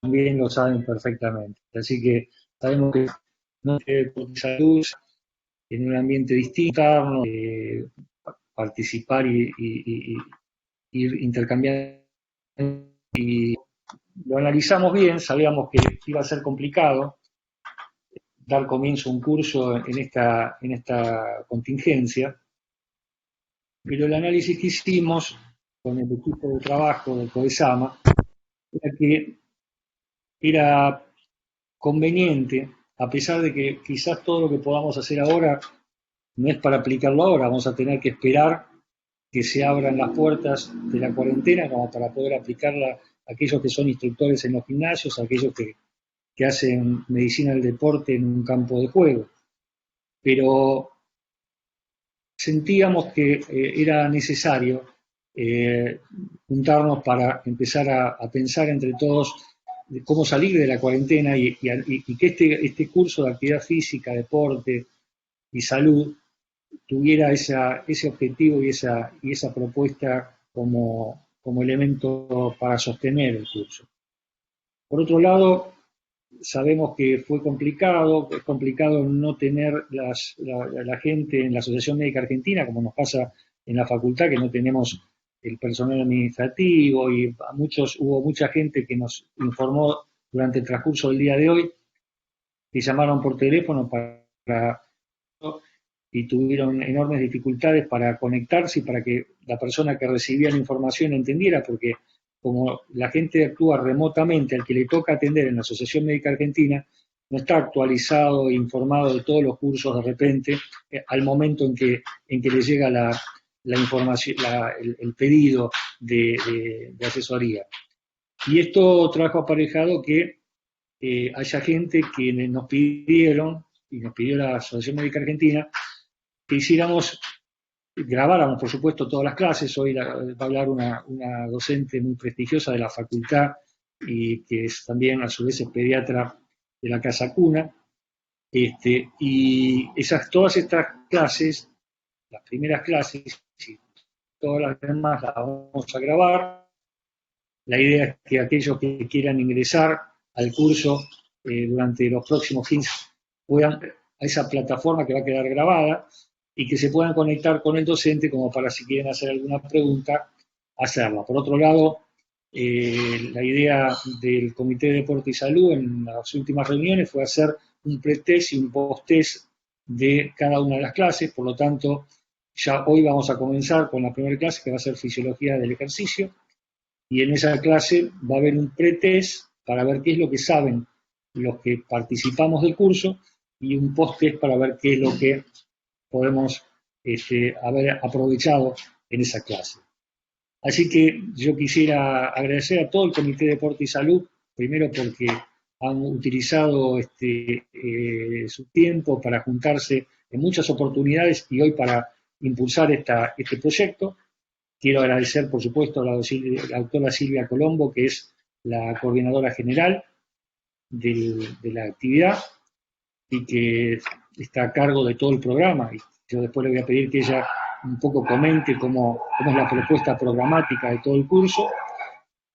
también lo saben perfectamente. Así que sabemos que no por salud en un ambiente distinto, participar y ir intercambiando. Y lo analizamos bien, sabíamos que iba a ser complicado dar comienzo a un curso en esta contingencia, pero el análisis que hicimos con el equipo de trabajo del CODESAMA era que era conveniente, a pesar de que quizás todo lo que podamos hacer ahora no es para aplicarlo ahora, vamos a tener que esperar que se abran las puertas de la cuarentena como para poder aplicarla a aquellos que son instructores en los gimnasios, a aquellos que hacen medicina del deporte en un campo de juego. Pero sentíamos que era necesario juntarnos para empezar a pensar entre todos de cómo salir de la cuarentena y que este curso de actividad física, deporte y salud tuviera ese objetivo y esa propuesta como elemento para sostener el curso. Por otro lado, sabemos que es complicado no tener la gente en la Asociación Médica Argentina, como nos pasa en la facultad, que no tenemos el personal administrativo y hubo mucha gente que nos informó durante el transcurso del día de hoy, que llamaron por teléfono para y tuvieron enormes dificultades para conectarse y para que la persona que recibía la información entendiera, porque como la gente actúa remotamente, al que le toca atender en la Asociación Médica Argentina, no está actualizado e informado de todos los cursos de repente, al momento en que le llega la información, el pedido de asesoría. Y esto trajo aparejado que haya gente que nos pidieron, y nos pidió la Asociación Médica Argentina, que grabáramos por supuesto todas las clases. Hoy va a hablar una docente muy prestigiosa de la facultad y que es también a su vez es pediatra de la Casa Cuna. Y todas estas clases, las primeras clases y todas las demás las vamos a grabar. La idea es que aquellos que quieran ingresar al curso durante los próximos 15 puedan a esa plataforma que va a quedar grabada y que se puedan conectar con el docente como para si quieren hacer alguna pregunta, hacerla. Por otro lado, la idea del Comité de Deporte y Salud en las últimas reuniones fue hacer un pretest y un post-test de cada una de las clases, por lo tanto, ya hoy vamos a comenzar con la primera clase que va a ser Fisiología del Ejercicio, y en esa clase va a haber un pretest para ver qué es lo que saben los que participamos del curso y un post-test para ver qué es lo que podemos haber aprovechado en esa clase. Así que yo quisiera agradecer a todo el Comité de Deporte y Salud, primero porque han utilizado su tiempo para juntarse en muchas oportunidades y hoy para impulsar este proyecto. Quiero agradecer, por supuesto, a la doctora Silvia Colombo, que es la coordinadora general de la actividad y que está a cargo de todo el programa. Y yo después le voy a pedir que ella un poco comente cómo es la propuesta programática de todo el curso.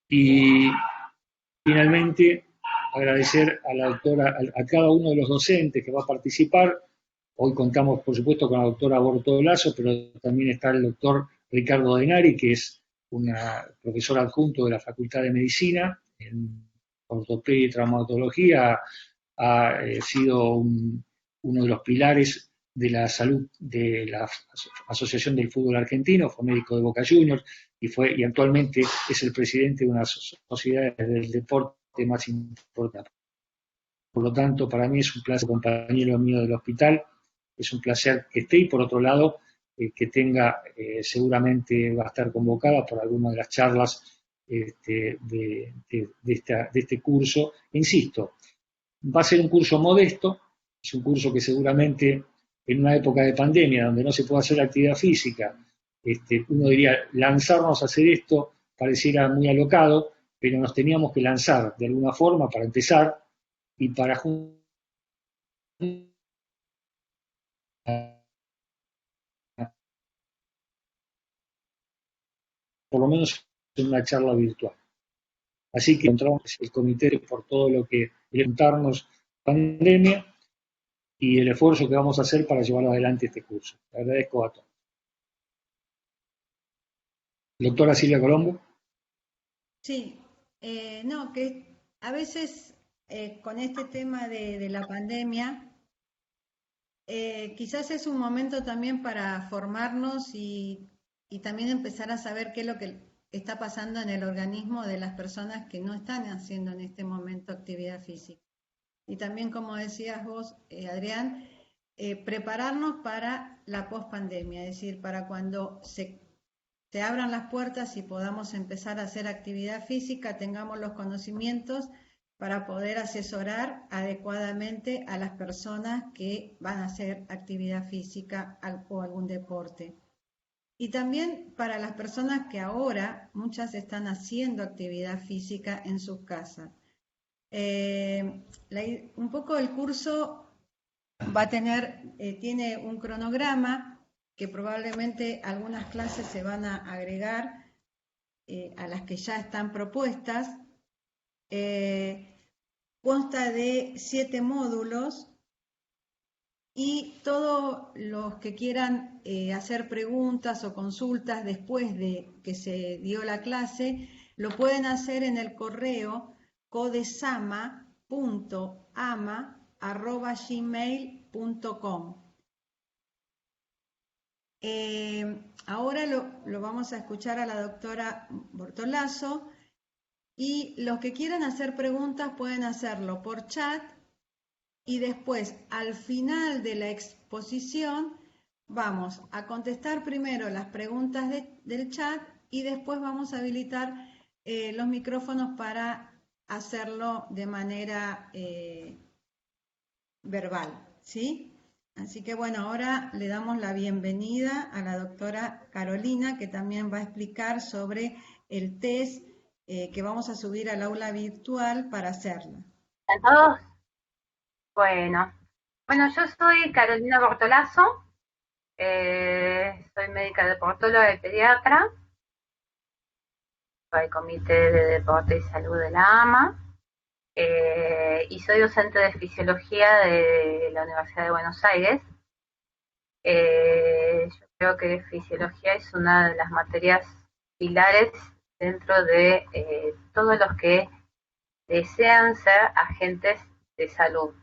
Y finalmente, agradecer a la doctora, a cada uno de los docentes que va a participar. Hoy contamos, por supuesto, con la doctora Bortolazo, pero también está el doctor Ricardo Denari, que es una profesora adjunto de la Facultad de Medicina en ortopedia y traumatología. Ha sido uno de los pilares de la salud de la Asociación del Fútbol Argentino, fue médico de Boca Juniors y actualmente es el presidente de una de las sociedades del deporte más importante. Por lo tanto, para mí es un placer, compañero mío del hospital, es un placer que esté y por otro lado, que tenga, seguramente va a estar convocada por alguna de las charlas de este curso. Insisto, va a ser un curso modesto, es un curso que seguramente en una época de pandemia donde no se puede hacer actividad física, uno diría, lanzarnos a hacer esto pareciera muy alocado, pero nos teníamos que lanzar de alguna forma para empezar y para por lo menos en una charla virtual. Así que encontramos el comité por todo lo que preguntarnos pandemia y el esfuerzo que vamos a hacer para llevar adelante este curso. Le agradezco a todos. Doctora Silvia Colombo. Sí, no, que a veces con este tema de la pandemia, quizás es un momento también para formarnos y también empezar a saber qué es lo que está pasando en el organismo de las personas que no están haciendo en este momento actividad física. Y también, como decías vos, Adrián, prepararnos para la pospandemia, es decir, para cuando se abran las puertas y podamos empezar a hacer actividad física, tengamos los conocimientos para poder asesorar adecuadamente a las personas que van a hacer actividad física o algún deporte. Y también para las personas que ahora, muchas están haciendo actividad física en sus casas. Un poco el curso va a tener, tiene un cronograma que probablemente algunas clases se van a agregar a las que ya están propuestas. Consta de 7 módulos y todos los que quieran hacer preguntas o consultas después de que se dio la clase, lo pueden hacer en el correo codesama.ama@gmail.com. Ahora lo vamos a escuchar a la doctora Bortolazo y los que quieran hacer preguntas pueden hacerlo por chat y después al final de la exposición vamos a contestar primero las preguntas del chat y después vamos a habilitar los micrófonos para hacerlo de manera verbal, ¿sí? Así que bueno, ahora le damos la bienvenida a la doctora Carolina, que también va a explicar sobre el test que vamos a subir al aula virtual para hacerlo. ¿A todos? Bueno, yo soy Carolina Bortolazo, soy médica deportóloga y pediatra, soy comité de deporte y salud de la AMA, y soy docente de fisiología de la Universidad de Buenos Aires. Yo creo que fisiología es una de las materias pilares dentro de todos los que desean ser agentes de salud.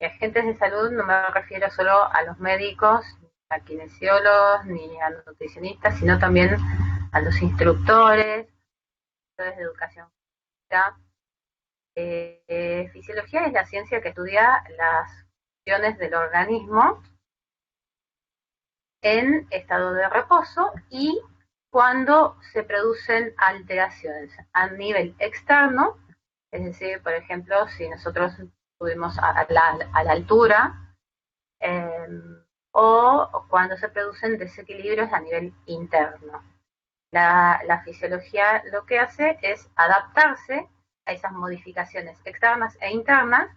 Y agentes de salud no me refiero solo a los médicos, a kinesiólogos, ni a los nutricionistas, sino también a los instructores, de educación física. Fisiología es la ciencia que estudia las funciones del organismo en estado de reposo y cuando se producen alteraciones a nivel externo, es decir, por ejemplo, si nosotros subimos a la altura, o cuando se producen desequilibrios a nivel interno. La fisiología lo que hace es adaptarse a esas modificaciones externas e internas,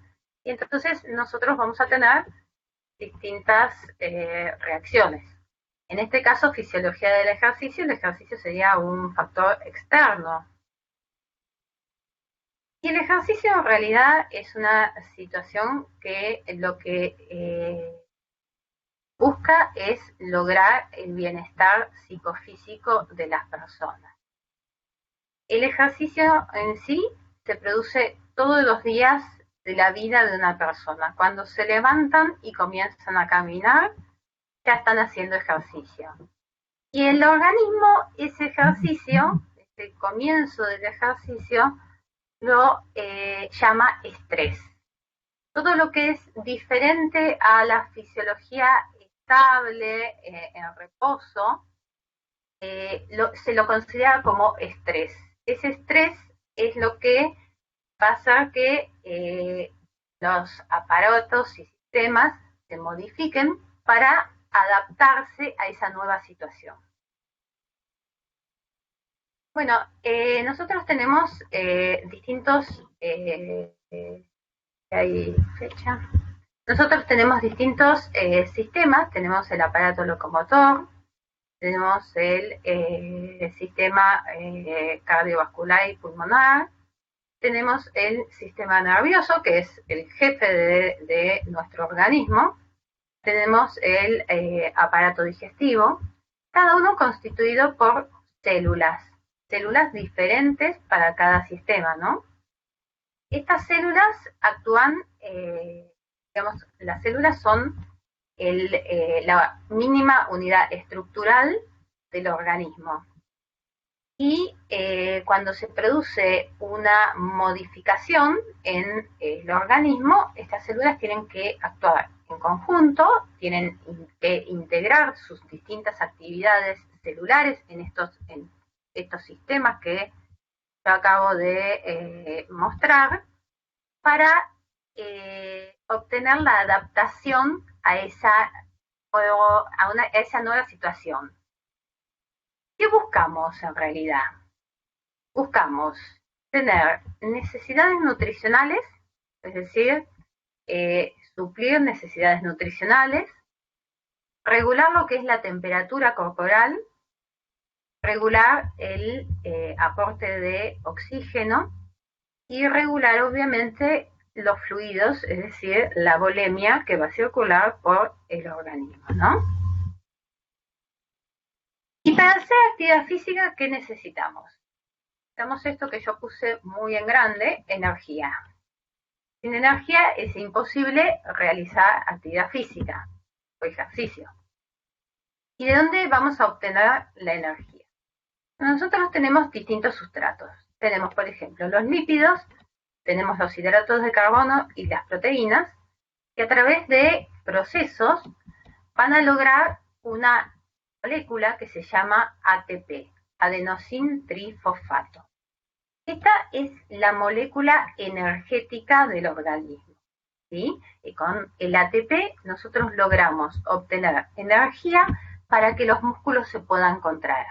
y entonces nosotros vamos a tener distintas reacciones. En este caso, fisiología del ejercicio, el ejercicio sería un factor externo. Y el ejercicio en realidad es una situación que lo que busca es lograr el bienestar psicofísico de las personas. El ejercicio en sí se produce todos los días de la vida de una persona. Cuando se levantan y comienzan a caminar, ya están haciendo ejercicio. Y el organismo, ese ejercicio, ese comienzo del ejercicio, lo llama estrés. Todo lo que es diferente a la fisiología estable, en reposo, se lo considera como estrés. Ese estrés es lo que va a hacer que los aparatos y sistemas se modifiquen para adaptarse a esa nueva situación. Bueno, nosotros tenemos distintos, hay fecha. Nosotros tenemos distintos sistemas, tenemos el aparato locomotor, tenemos el sistema cardiovascular y pulmonar, tenemos el sistema nervioso, que es el jefe de nuestro organismo, tenemos el aparato digestivo, cada uno constituido por células diferentes para cada sistema, ¿no? Estas células actúan, digamos, las células son la mínima unidad estructural del organismo. Y cuando se produce una modificación en el organismo, estas células tienen que actuar en conjunto, tienen que integrar sus distintas actividades celulares en estos sistemas que yo acabo de mostrar, para obtener la adaptación a esa nueva situación. ¿Qué buscamos en realidad? Buscamos tener necesidades nutricionales, es decir, suplir necesidades nutricionales, regular lo que es la temperatura corporal, regular el aporte de oxígeno y regular obviamente los fluidos, es decir, la volemia que va a circular por el organismo, ¿no? Y para hacer actividad física, ¿qué necesitamos? Necesitamos esto que yo puse muy en grande, energía. Sin energía es imposible realizar actividad física o ejercicio. ¿Y de dónde vamos a obtener la energía? Nosotros tenemos distintos sustratos. Tenemos, por ejemplo, los lípidos, tenemos los hidratos de carbono y las proteínas, que a través de procesos van a lograr una molécula que se llama ATP, adenosín trifosfato. Esta es la molécula energética del organismo, ¿sí? Y con el ATP nosotros logramos obtener energía para que los músculos se puedan contraer.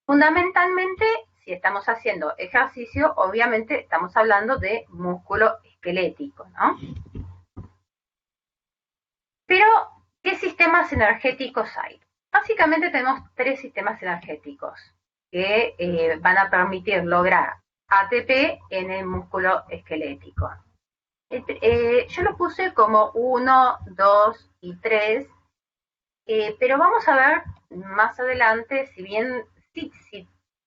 Fundamentalmente, si estamos haciendo ejercicio, obviamente estamos hablando de músculo esquelético, ¿no? Pero, ¿qué sistemas energéticos hay? Básicamente tenemos tres sistemas energéticos que van a permitir lograr ATP en el músculo esquelético. Yo lo puse como 1, 2 y 3, pero vamos a ver más adelante, si bien si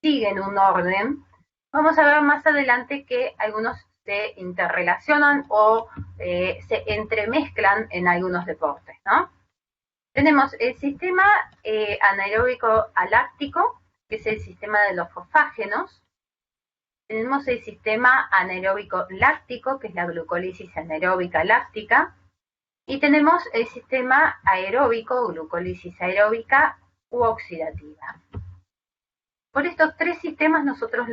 siguen un orden, vamos a ver más adelante que algunos se interrelacionan o se entremezclan en algunos deportes, ¿no? Tenemos el sistema anaeróbico aláctico, que es el sistema de los fosfágenos. Tenemos el sistema anaeróbico láctico, que es la glucólisis anaeróbica láctica. Y tenemos el sistema aeróbico, glucólisis aeróbica u oxidativa. Por estos tres sistemas nosotros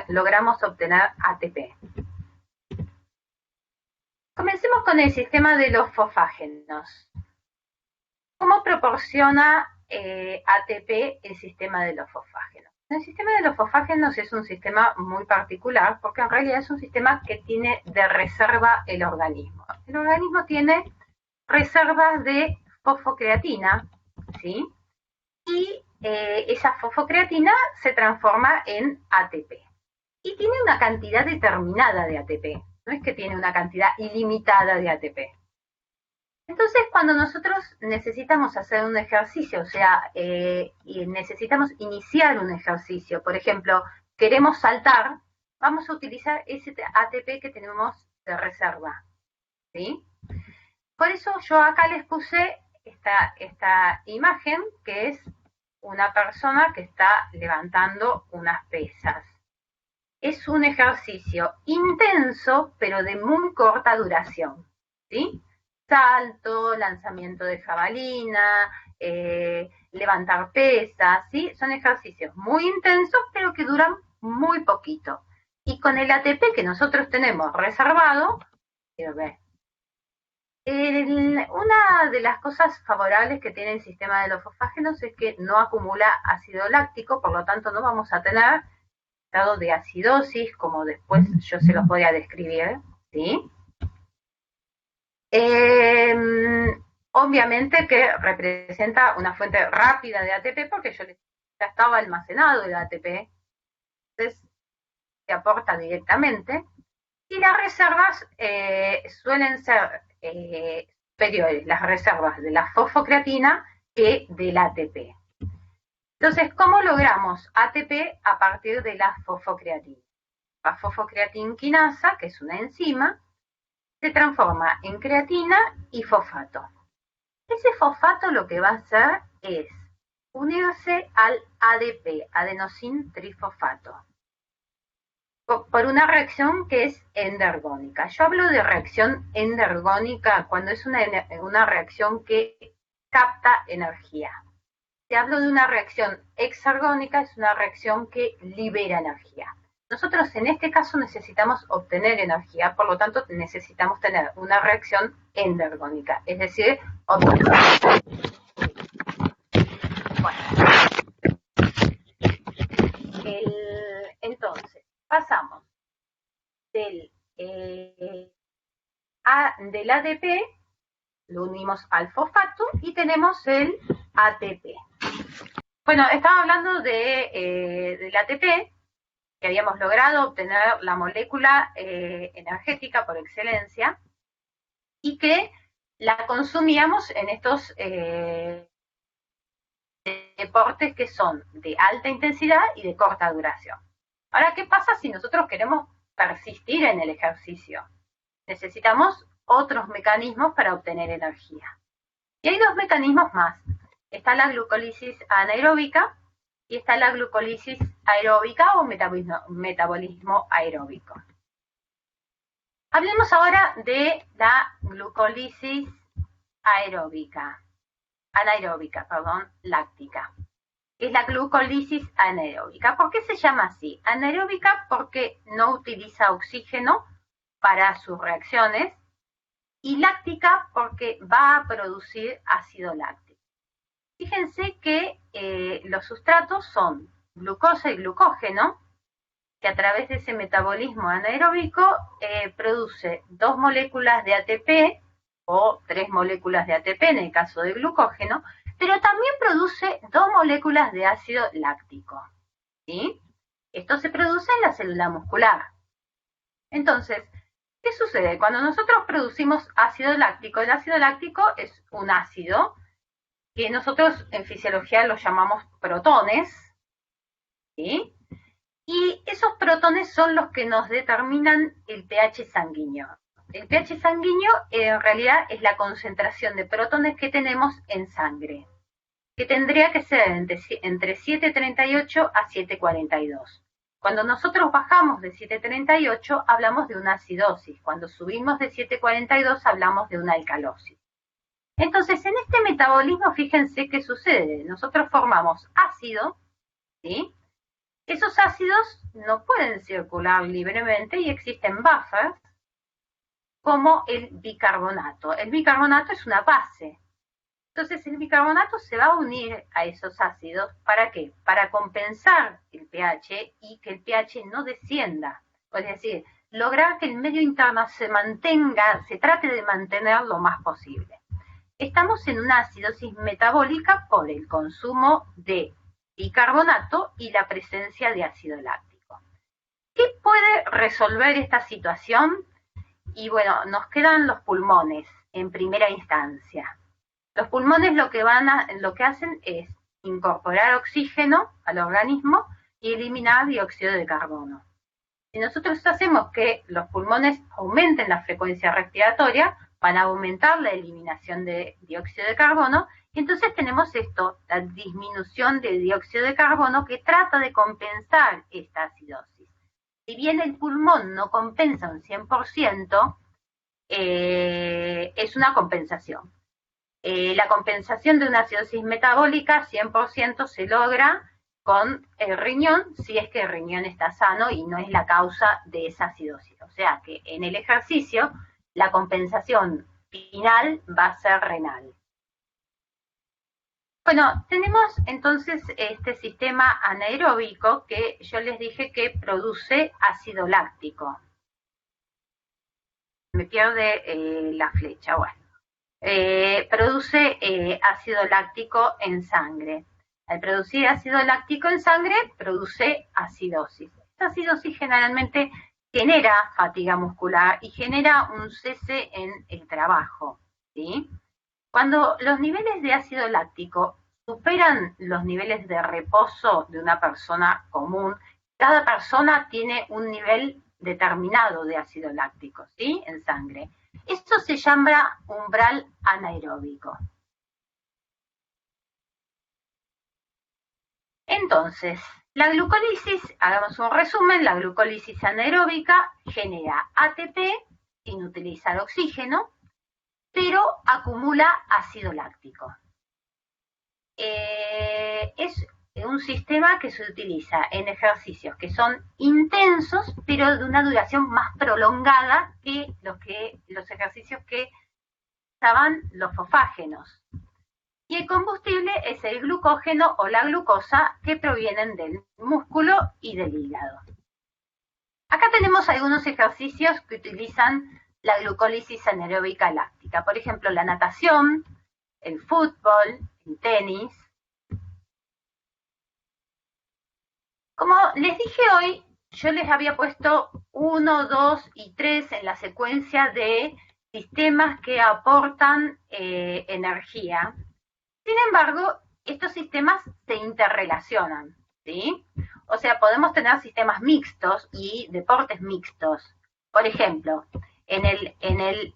logramos obtener ATP. Comencemos con el sistema de los fosfágenos. ¿Cómo proporciona ATP el sistema de los fosfágenos? El sistema de los fosfágenos es un sistema muy particular porque en realidad es un sistema que tiene de reserva el organismo. El organismo tiene reservas de fosfocreatina, ¿sí? Y esa fosfocreatina se transforma en ATP. Y tiene una cantidad determinada de ATP, no es que tiene una cantidad ilimitada de ATP. Entonces, cuando nosotros necesitamos hacer un ejercicio, o sea, y necesitamos iniciar un ejercicio, por ejemplo, queremos saltar, vamos a utilizar ese ATP que tenemos de reserva, ¿sí? Por eso yo acá les puse esta imagen, que es una persona que está levantando unas pesas. Es un ejercicio intenso, pero de muy corta duración, ¿sí? Salto, lanzamiento de jabalina, levantar pesas, ¿sí? Son ejercicios muy intensos, pero que duran muy poquito. Y con el ATP que nosotros tenemos reservado, una de las cosas favorables que tiene el sistema de los fosfágenos es que no acumula ácido láctico, por lo tanto no vamos a tener estado de acidosis, como después yo se los voy a describir, ¿sí? Obviamente que representa una fuente rápida de ATP porque ya estaba almacenado el ATP, entonces se aporta directamente. Y las reservas suelen ser superiores, las reservas de la fosfocreatina que del ATP. Entonces, ¿cómo logramos ATP a partir de la fosfocreatina? La fosfocreatinquinasa, que es una enzima, se transforma en creatina y fosfato. Ese fosfato lo que va a hacer es unirse al ADP, adenosin trifosfato, por una reacción que es endergónica. Yo hablo de reacción endergónica cuando es una reacción que capta energía. Si hablo de una reacción exergónica, es una reacción que libera energía. Nosotros en este caso necesitamos obtener energía, por lo tanto necesitamos tener una reacción endergónica, es decir, entonces pasamos del ADP, lo unimos al fosfato y tenemos el ATP. Bueno, estaba hablando del ATP, que habíamos logrado obtener la molécula energética por excelencia y que la consumíamos en estos deportes que son de alta intensidad y de corta duración. Ahora, ¿qué pasa si nosotros queremos persistir en el ejercicio? Necesitamos otros mecanismos para obtener energía. Y hay dos mecanismos más. Está la glucólisis anaeróbica y está la glucólisis aeróbica o metabolismo aeróbico. Hablemos ahora de la glucólisis láctica, que es la glucólisis anaeróbica. ¿Por qué se llama así? Anaeróbica porque no utiliza oxígeno para sus reacciones, y láctica porque va a producir ácido láctico. Fíjense que los sustratos son glucosa y glucógeno, que a través de ese metabolismo anaeróbico produce 2 moléculas de ATP o 3 moléculas de ATP en el caso de glucógeno, pero también produce 2 moléculas de ácido láctico, ¿sí? Esto se produce en la célula muscular. Entonces, ¿qué sucede? Cuando nosotros producimos ácido láctico, el ácido láctico es un ácido que nosotros en fisiología los llamamos protones, ¿sí? Y esos protones son los que nos determinan el pH sanguíneo. El pH sanguíneo en realidad es la concentración de protones que tenemos en sangre, que tendría que ser entre 7,38 a 7,42. Cuando nosotros bajamos de 7,38 hablamos de una acidosis, cuando subimos de 7,42 hablamos de una alcalosis. Entonces, en este metabolismo, fíjense qué sucede. Nosotros formamos ácido, ¿sí? Esos ácidos no pueden circular libremente y existen buffers, como el bicarbonato. El bicarbonato es una base. Entonces, el bicarbonato se va a unir a esos ácidos. ¿Para qué? Para compensar el pH y que el pH no descienda. Es decir, lograr que el medio interno se mantenga, se trate de mantener lo más posible. Estamos en una acidosis metabólica por el consumo de bicarbonato y la presencia de ácido láctico. ¿Qué puede resolver esta situación? Y bueno, nos quedan los pulmones en primera instancia. Los pulmones lo que hacen es incorporar oxígeno al organismo y eliminar dióxido de carbono. Si nosotros hacemos que los pulmones aumenten la frecuencia respiratoria, van a aumentar la eliminación de dióxido de carbono, y entonces tenemos esto, la disminución de dióxido de carbono que trata de compensar esta acidosis. Si bien el pulmón no compensa un 100%, es una compensación. La compensación de una acidosis metabólica 100% se logra con el riñón, si es que el riñón está sano y no es la causa de esa acidosis. O sea que en el ejercicio la compensación final va a ser renal. Bueno, tenemos entonces este sistema anaeróbico que yo les dije que produce ácido láctico. Me pierde la flecha, bueno. Produce ácido láctico en sangre. Al producir ácido láctico en sangre, produce acidosis. Esta acidosis generalmente genera fatiga muscular y genera un cese en el trabajo, ¿sí? Cuando los niveles de ácido láctico superan los niveles de reposo de una persona común, cada persona tiene un nivel determinado de ácido láctico, ¿sí? En sangre. Esto se llama umbral anaeróbico. Entonces, la glucólisis, hagamos un resumen, la glucólisis anaeróbica genera ATP sin utilizar oxígeno, pero acumula ácido láctico. Es un sistema que se utiliza en ejercicios que son intensos, pero de una duración más prolongada que los ejercicios que usaban los fosfágenos. Y el combustible es el glucógeno o la glucosa que provienen del músculo y del hígado. Acá tenemos algunos ejercicios que utilizan la glucólisis anaeróbica láctica. Por ejemplo, la natación, el fútbol, el tenis. Como les dije hoy, yo les había puesto 1, 2 y 3 en la secuencia de sistemas que aportan energía. Sin embargo, estos sistemas se interrelacionan, ¿sí? O sea, podemos tener sistemas mixtos y deportes mixtos. Por ejemplo, en el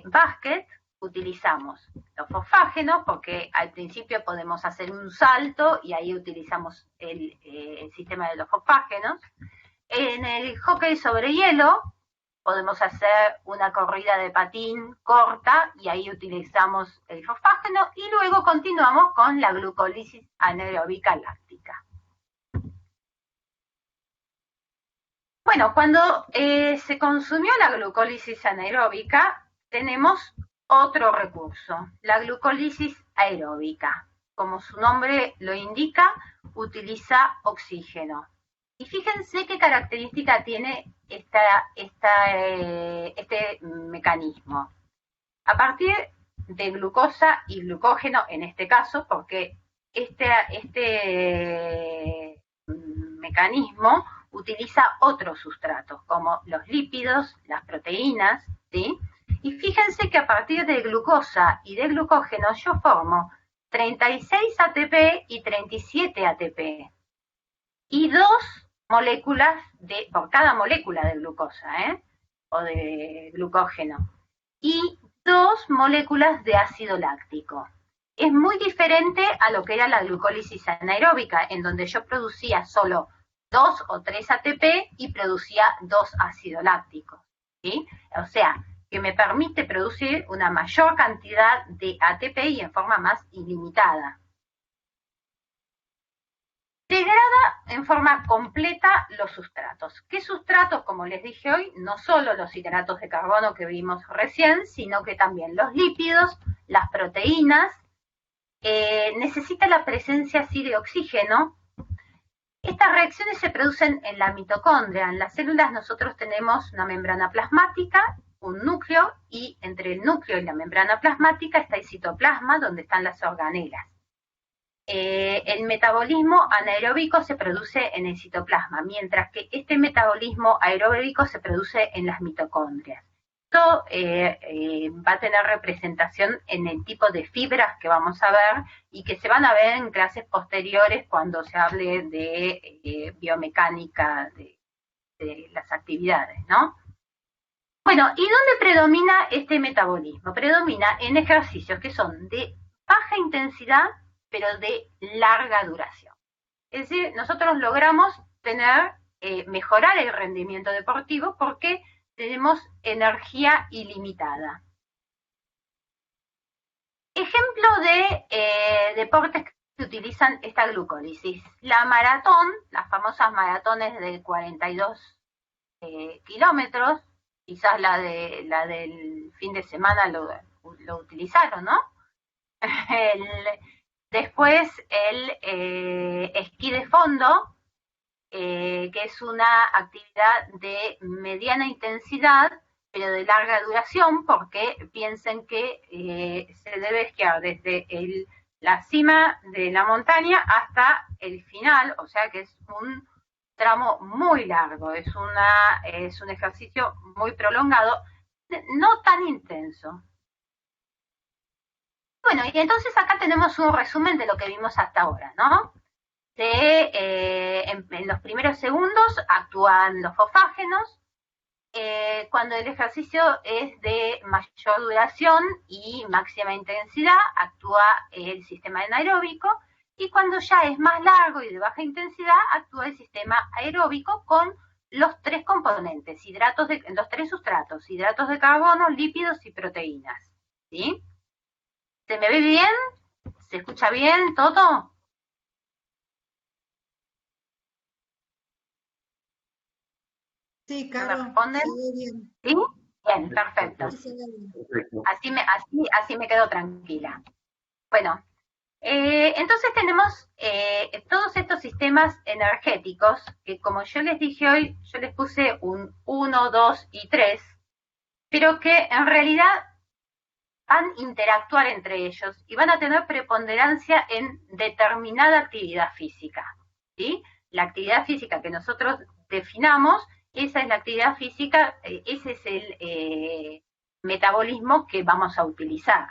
básquet utilizamos los fosfágenos porque al principio podemos hacer un salto y ahí utilizamos el sistema de los fosfágenos. En el hockey sobre hielo podemos hacer una corrida de patín corta y ahí utilizamos el fosfágeno y luego continuamos con la glucólisis anaeróbica láctica. Bueno, cuando se consumió la glucólisis anaeróbica, tenemos otro recurso, la glucólisis aeróbica. Como su nombre lo indica, utiliza oxígeno. Y fíjense qué característica tiene este mecanismo. A partir de glucosa y glucógeno, en este caso, porque este mecanismo utiliza otros sustratos, como los lípidos, las proteínas, ¿sí? Y fíjense que a partir de glucosa y de glucógeno yo formo 36 ATP y 37 ATP. Y 2 moléculas por cada molécula de glucosa, o de glucógeno. Y 2 moléculas de ácido láctico. Es muy diferente a lo que era la glucólisis anaeróbica, en donde yo producía solo 2 o 3 ATP y producía 2 ácidos lácticos, ¿sí? O sea, que me permite producir una mayor cantidad de ATP y en forma más ilimitada. Degrada en forma completa los sustratos. ¿Qué sustratos? Como les dije hoy, no solo los hidratos de carbono que vimos recién, sino que también los lípidos, las proteínas, necesita la presencia así de oxígeno. Estas reacciones se producen en la mitocondria. En las células nosotros tenemos una membrana plasmática, un núcleo, y entre el núcleo y la membrana plasmática está el citoplasma, donde están las organelas. El metabolismo anaeróbico se produce en el citoplasma, mientras que este metabolismo aeróbico se produce en las mitocondrias. Esto va a tener representación en el tipo de fibras que vamos a ver y que se van a ver en clases posteriores cuando se hable de biomecánica de las actividades, ¿no? Bueno, ¿y dónde predomina este metabolismo? Predomina en ejercicios que son de baja intensidad, pero de larga duración. Es decir, nosotros logramos mejorar el rendimiento deportivo porque tenemos energía ilimitada. Ejemplo de deportes que utilizan esta glucólisis. La maratón, las famosas maratones de 42 kilómetros, quizás la del fin de semana lo utilizaron, ¿no? Después el esquí de fondo, que es una actividad de mediana intensidad, pero de larga duración, porque piensen que se debe esquiar desde la cima de la montaña hasta el final, o sea que es un tramo muy largo, es un ejercicio muy prolongado, no tan intenso. Bueno, y entonces acá tenemos un resumen de lo que vimos hasta ahora, ¿no? En los primeros segundos actúan los fosfágenos. Cuando el ejercicio es de mayor duración y máxima intensidad, actúa el sistema anaeróbico, y cuando ya es más largo y de baja intensidad, actúa el sistema aeróbico con los tres componentes, los tres sustratos, hidratos de carbono, lípidos y proteínas. ¿Sí? ¿Se me ve bien? ¿Se escucha bien todo? Sí, ¿Me Caro, responden? se ve bien. ¿Sí? Bien, perfecto. Sí, se ve bien. Perfecto. Así me quedo tranquila. Bueno, entonces tenemos todos estos sistemas energéticos que, como yo les dije hoy, yo les puse un 1, 2 y 3, pero que en realidad van a interactuar entre ellos y van a tener preponderancia en determinada actividad física. ¿Sí? La actividad física que nosotros definamos, esa es la actividad física, ese es el metabolismo que vamos a utilizar.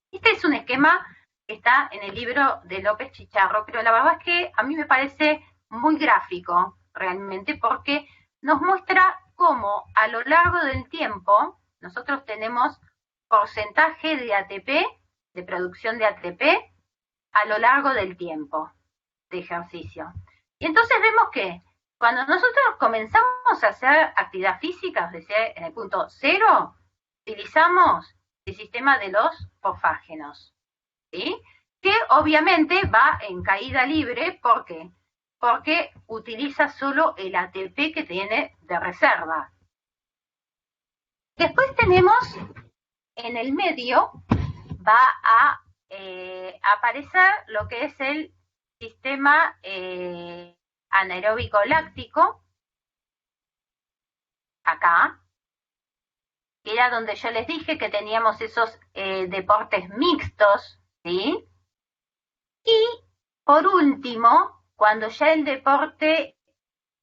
Este es un esquema que está en el libro de López Chicharro, pero la verdad es que a mí me parece muy gráfico realmente, porque nos muestra cómo a lo largo del tiempo nosotros tenemos porcentaje de ATP, de producción de ATP, a lo largo del tiempo de ejercicio. Y entonces vemos que cuando nosotros comenzamos a hacer actividad física, es decir, en el punto 0, utilizamos el sistema de los fosfágenos, ¿sí? Que obviamente va en caída libre. ¿Por qué? Porque utiliza solo el ATP que tiene de reserva. Después tenemos en el medio, va a aparecer lo que es el sistema anaeróbico láctico, acá, que era donde yo les dije que teníamos esos deportes mixtos, ¿sí? Y por último, cuando ya el deporte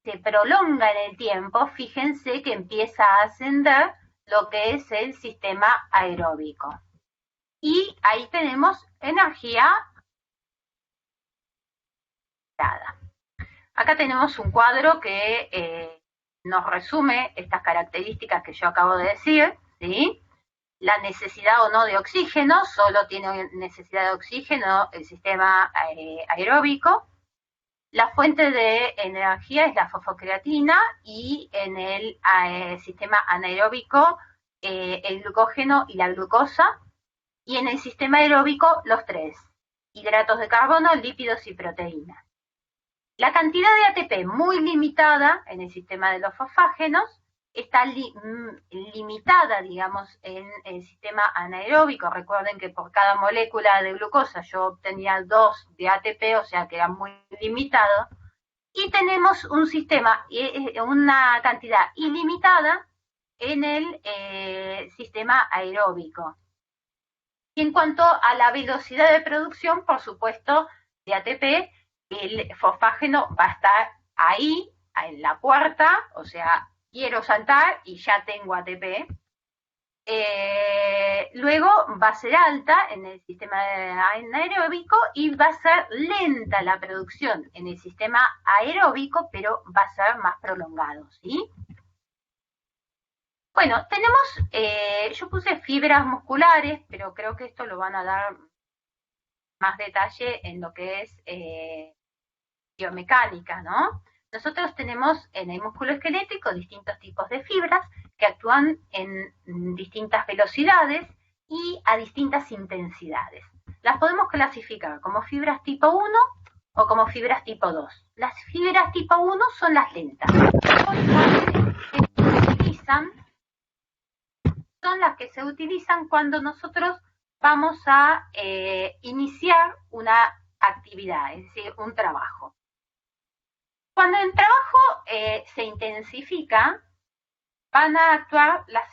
se prolonga en el tiempo, fíjense que empieza a ascender lo que es el sistema aeróbico. Y ahí tenemos energía dada. Acá tenemos un cuadro que nos resume estas características que yo acabo de decir, ¿sí? La necesidad o no de oxígeno, solo tiene necesidad de oxígeno el sistema aeróbico. La fuente de energía es la fosfocreatina, y en el sistema anaeróbico el glucógeno y la glucosa, y en el sistema aeróbico los tres, hidratos de carbono, lípidos y proteínas. La cantidad de ATP muy limitada en el sistema de los fosfágenos, está limitada, digamos, en el sistema anaeróbico. Recuerden que por cada molécula de glucosa yo obtenía 2 de ATP, o sea que era muy limitado. Y tenemos un sistema, una cantidad ilimitada en el sistema aeróbico. Y en cuanto a la velocidad de producción, por supuesto, de ATP, el fosfágeno va a estar ahí, en la puerta, o sea, quiero saltar y ya tengo ATP. Luego va a ser alta en el sistema anaeróbico y va a ser lenta la producción en el sistema aeróbico, pero va a ser más prolongado, ¿sí? Bueno, tenemos, yo puse fibras musculares, pero creo que esto lo van a dar más detalle en lo que es biomecánica, ¿no? Nosotros tenemos en el músculo esquelético distintos tipos de fibras que actúan en distintas velocidades y a distintas intensidades. Las podemos clasificar como fibras tipo 1 o como fibras tipo 2. Las fibras tipo 1 son las lentas. Son las que se utilizan cuando nosotros vamos a iniciar una actividad, es decir, un trabajo. Cuando el trabajo se intensifica, van a actuar las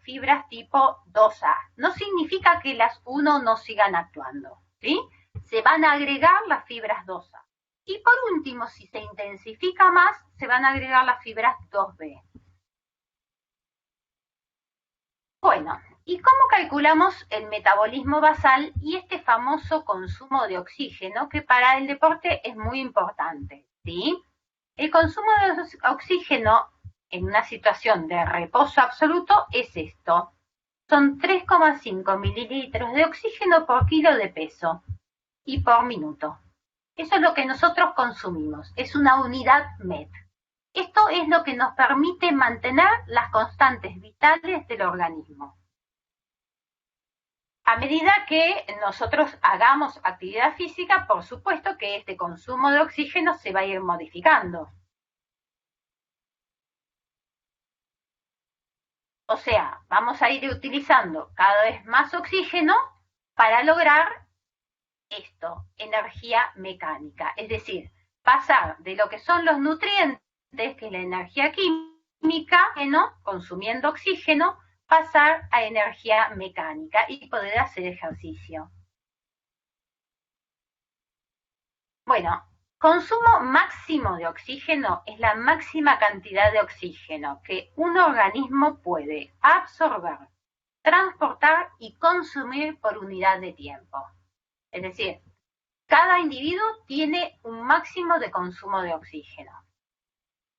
fibras tipo 2A. No significa que las 1 no sigan actuando, ¿sí? Se van a agregar las fibras 2A. Y por último, si se intensifica más, se van a agregar las fibras 2B. Bueno, ¿y cómo calculamos el metabolismo basal y este famoso consumo de oxígeno que para el deporte es muy importante? ¿Sí? El consumo de oxígeno en una situación de reposo absoluto es esto. Son 3,5 mililitros de oxígeno por kilo de peso y por minuto. Eso es lo que nosotros consumimos, es una unidad MET. Esto es lo que nos permite mantener las constantes vitales del organismo. A medida que nosotros hagamos actividad física, por supuesto que este consumo de oxígeno se va a ir modificando. O sea, vamos a ir utilizando cada vez más oxígeno para lograr esto, energía mecánica. Es decir, pasar de lo que son los nutrientes, que es la energía química, consumiendo oxígeno, pasar a energía mecánica y poder hacer ejercicio. Bueno, consumo máximo de oxígeno es la máxima cantidad de oxígeno que un organismo puede absorber, transportar y consumir por unidad de tiempo. Es decir, cada individuo tiene un máximo de consumo de oxígeno.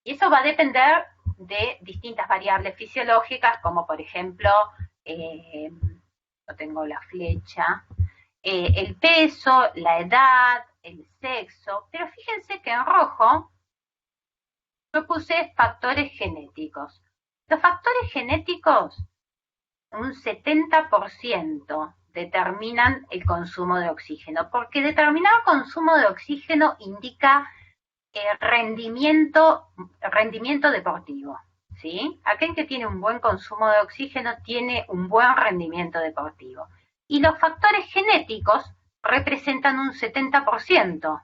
Y eso va a depender de distintas variables fisiológicas, como por ejemplo, no tengo la flecha, el peso, la edad, el sexo, pero fíjense que en rojo yo puse factores genéticos. Los factores genéticos, un 70% determinan el consumo de oxígeno, porque determinado consumo de oxígeno indica rendimiento deportivo, ¿sí? Aquel que tiene un buen consumo de oxígeno tiene un buen rendimiento deportivo. Y los factores genéticos representan un 70%.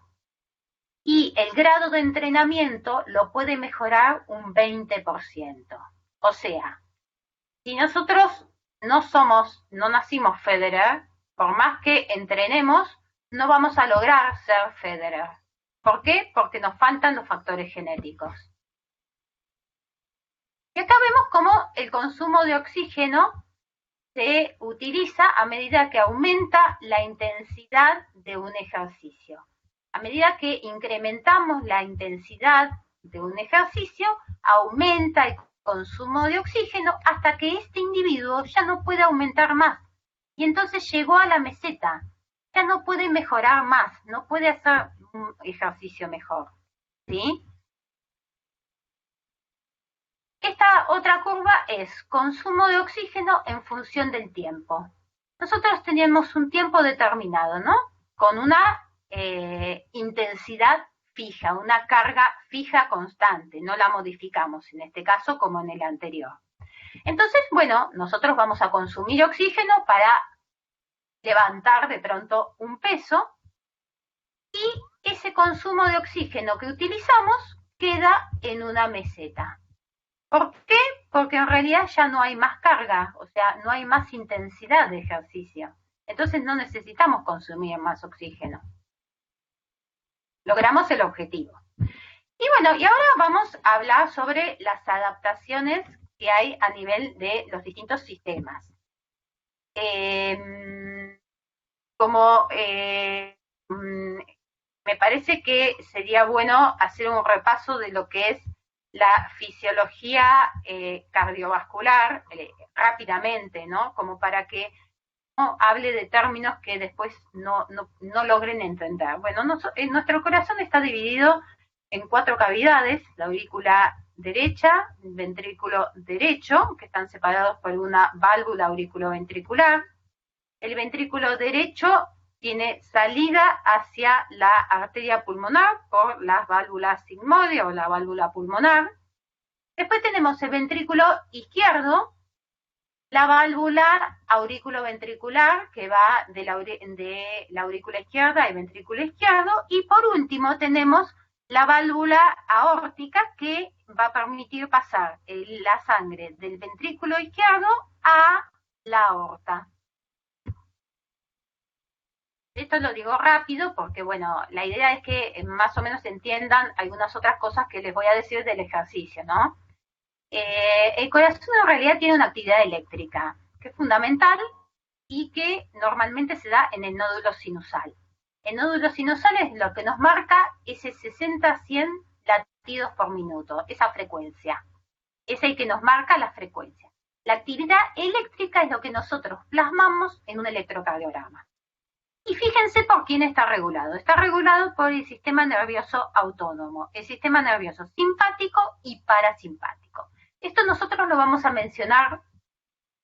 Y el grado de entrenamiento lo puede mejorar un 20%. O sea, si nosotros no nacimos Federer, por más que entrenemos, no vamos a lograr ser Federer. ¿Por qué? Porque nos faltan los factores genéticos. Y acá vemos cómo el consumo de oxígeno se utiliza a medida que aumenta la intensidad de un ejercicio. A medida que incrementamos la intensidad de un ejercicio, aumenta el consumo de oxígeno hasta que este individuo ya no puede aumentar más. Y entonces llegó a la meseta, ya no puede mejorar más, no puede hacer un ejercicio mejor, ¿sí? Esta otra curva es consumo de oxígeno en función del tiempo. Nosotros tenemos un tiempo determinado, ¿no? Con una intensidad fija, una carga fija constante, no la modificamos en este caso como en el anterior. Entonces, bueno, nosotros vamos a consumir oxígeno para levantar de pronto un peso y ese consumo de oxígeno que utilizamos queda en una meseta. ¿Por qué? Porque en realidad ya no hay más carga, o sea, no hay más intensidad de ejercicio. Entonces no necesitamos consumir más oxígeno. Logramos el objetivo. Y bueno, y ahora vamos a hablar sobre las adaptaciones que hay a nivel de los distintos sistemas. Me parece que sería bueno hacer un repaso de lo que es la fisiología cardiovascular rápidamente, ¿no? Como para que no hable de términos que después no logren entender. Bueno, nuestro corazón está dividido en 4 cavidades: la aurícula derecha, el ventrículo derecho, que están separados por una válvula auriculoventricular. El ventrículo derecho tiene salida hacia la arteria pulmonar por las válvulas sigmoide o la válvula pulmonar. Después tenemos el ventrículo izquierdo, la válvula auriculoventricular que va de la aurícula izquierda al ventrículo izquierdo, y por último tenemos la válvula aórtica que va a permitir pasar la sangre del ventrículo izquierdo a la aorta. Esto lo digo rápido porque, bueno, la idea es que más o menos entiendan algunas otras cosas que les voy a decir del ejercicio, ¿no? El corazón en realidad tiene una actividad eléctrica que es fundamental y que normalmente se da en el nódulo sinusal. El nódulo sinusal es lo que nos marca ese 60-100 latidos por minuto, esa frecuencia. Es el que nos marca la frecuencia. La actividad eléctrica es lo que nosotros plasmamos en un electrocardiograma. Y fíjense por quién está regulado. Está regulado por el sistema nervioso autónomo, el sistema nervioso simpático y parasimpático. Esto nosotros lo vamos a mencionar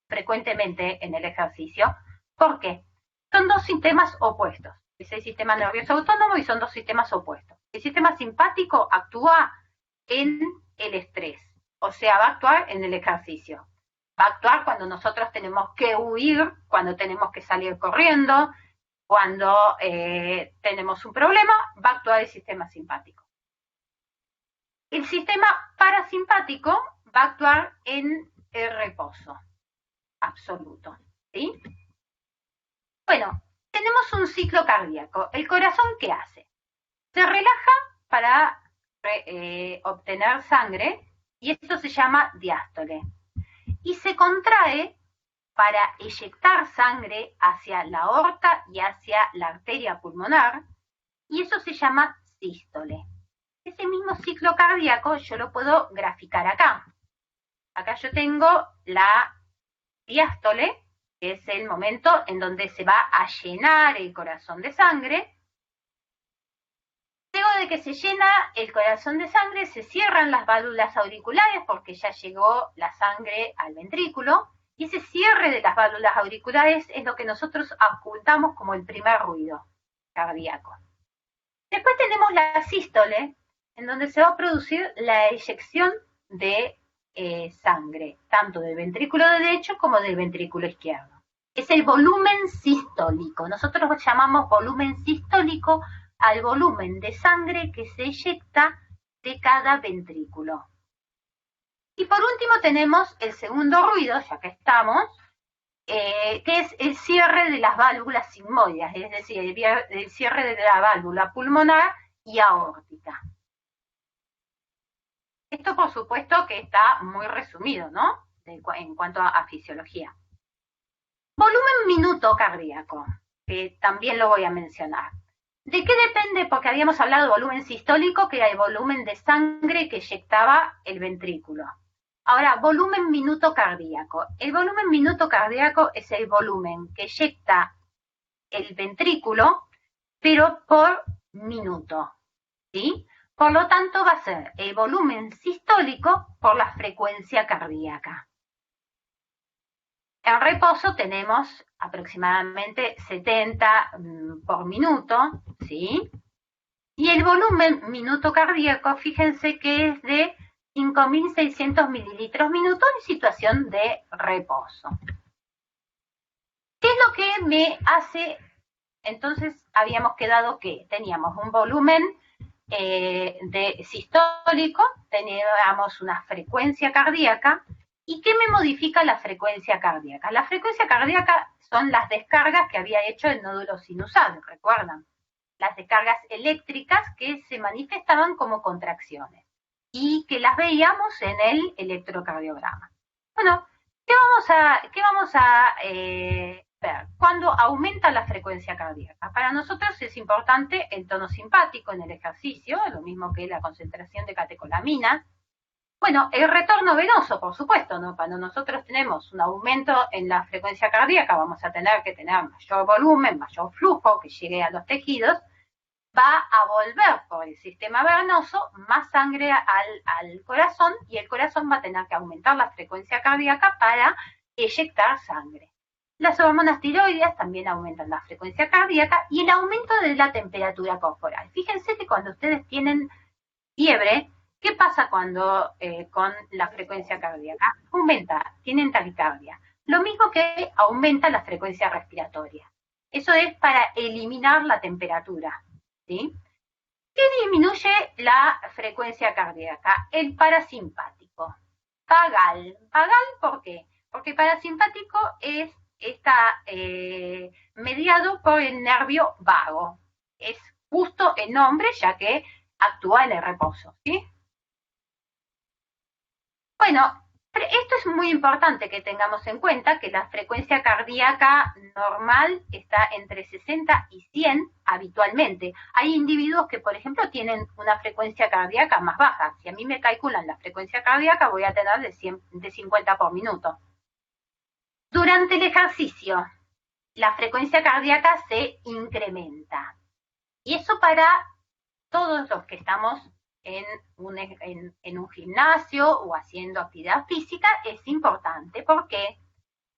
frecuentemente en el ejercicio. ¿Por qué? Son dos sistemas opuestos. Es el sistema nervioso autónomo y son dos sistemas opuestos. El sistema simpático actúa en el estrés, o sea, va a actuar en el ejercicio. Va a actuar cuando nosotros tenemos que huir, cuando tenemos que salir corriendo, cuando tenemos un problema, va a actuar el sistema simpático. El sistema parasimpático va a actuar en el reposo absoluto, ¿sí? Bueno, tenemos un ciclo cardíaco. ¿El corazón qué hace? Se relaja para obtener sangre y esto se llama diástole. Y se contrae para eyectar sangre hacia la aorta y hacia la arteria pulmonar y eso se llama sístole. Ese mismo ciclo cardíaco yo lo puedo graficar acá. Acá yo tengo la diástole, que es el momento en donde se va a llenar el corazón de sangre. Luego de que se llena el corazón de sangre, se cierran las válvulas auriculares porque ya llegó la sangre al ventrículo, y ese cierre de las válvulas auriculares es lo que nosotros apuntamos como el primer ruido cardíaco. Después tenemos la sístole, en donde se va a producir la eyección de sangre, tanto del ventrículo derecho como del ventrículo izquierdo. Es el volumen sistólico. Nosotros lo llamamos volumen sistólico al volumen de sangre que se eyecta de cada ventrículo. Y por último tenemos el segundo ruido, ya que estamos, que es el cierre de las válvulas sigmoides, es decir, el cierre de la válvula pulmonar y aórtica. Esto por supuesto que está muy resumido, ¿no? En cuanto a fisiología. Volumen minuto cardíaco, que también lo voy a mencionar. ¿De qué depende? Porque habíamos hablado de volumen sistólico, que era el volumen de sangre que eyectaba el ventrículo. Ahora, volumen minuto cardíaco. El volumen minuto cardíaco es el volumen que eyecta el ventrículo, pero por minuto, ¿sí? Por lo tanto, va a ser el volumen sistólico por la frecuencia cardíaca. En reposo tenemos aproximadamente 70 por minuto, ¿sí? Y el volumen minuto cardíaco, fíjense que es de 5.600 mililitros minuto en situación de reposo. ¿Qué es lo que me hace? Entonces habíamos quedado que teníamos un volumen de sistólico, teníamos una frecuencia cardíaca. ¿Y qué me modifica la frecuencia cardíaca? La frecuencia cardíaca son las descargas que había hecho el nódulo sinusal, ¿recuerdan? Las descargas eléctricas que se manifestaban como contracciones y que las veíamos en el electrocardiograma. Bueno, ¿qué vamos a ver? Cuando aumenta la frecuencia cardíaca. Para nosotros es importante el tono simpático en el ejercicio, lo mismo que la concentración de catecolaminas. Bueno, el retorno venoso, por supuesto, ¿no? Cuando nosotros tenemos un aumento en la frecuencia cardíaca, vamos a tener que tener mayor volumen, mayor flujo que llegue a los tejidos, va a volver por el sistema venoso más sangre al corazón y el corazón va a tener que aumentar la frecuencia cardíaca para eyectar sangre. Las hormonas tiroides también aumentan la frecuencia cardíaca y el aumento de la temperatura corporal. Fíjense que cuando ustedes tienen fiebre, ¿qué pasa cuando con la frecuencia cardíaca? Aumenta, tienen taquicardia. Lo mismo que aumenta la frecuencia respiratoria. Eso es para eliminar la temperatura, ¿sí? ¿Qué disminuye la frecuencia cardíaca? El parasimpático. Vagal. ¿Vagal por qué? Porque parasimpático es está mediado por el nervio vago. Es justo el nombre, ya que actúa en el reposo, ¿sí? Bueno, esto es muy importante que tengamos en cuenta que la frecuencia cardíaca normal está entre 60 y 100 habitualmente. Hay individuos que, por ejemplo, tienen una frecuencia cardíaca más baja. Si a mí me calculan la frecuencia cardíaca, voy a tener de 50 por minuto. Durante el ejercicio, la frecuencia cardíaca se incrementa. Y eso para todos los que estamos en un gimnasio o haciendo actividad física es importante. ¿Por qué?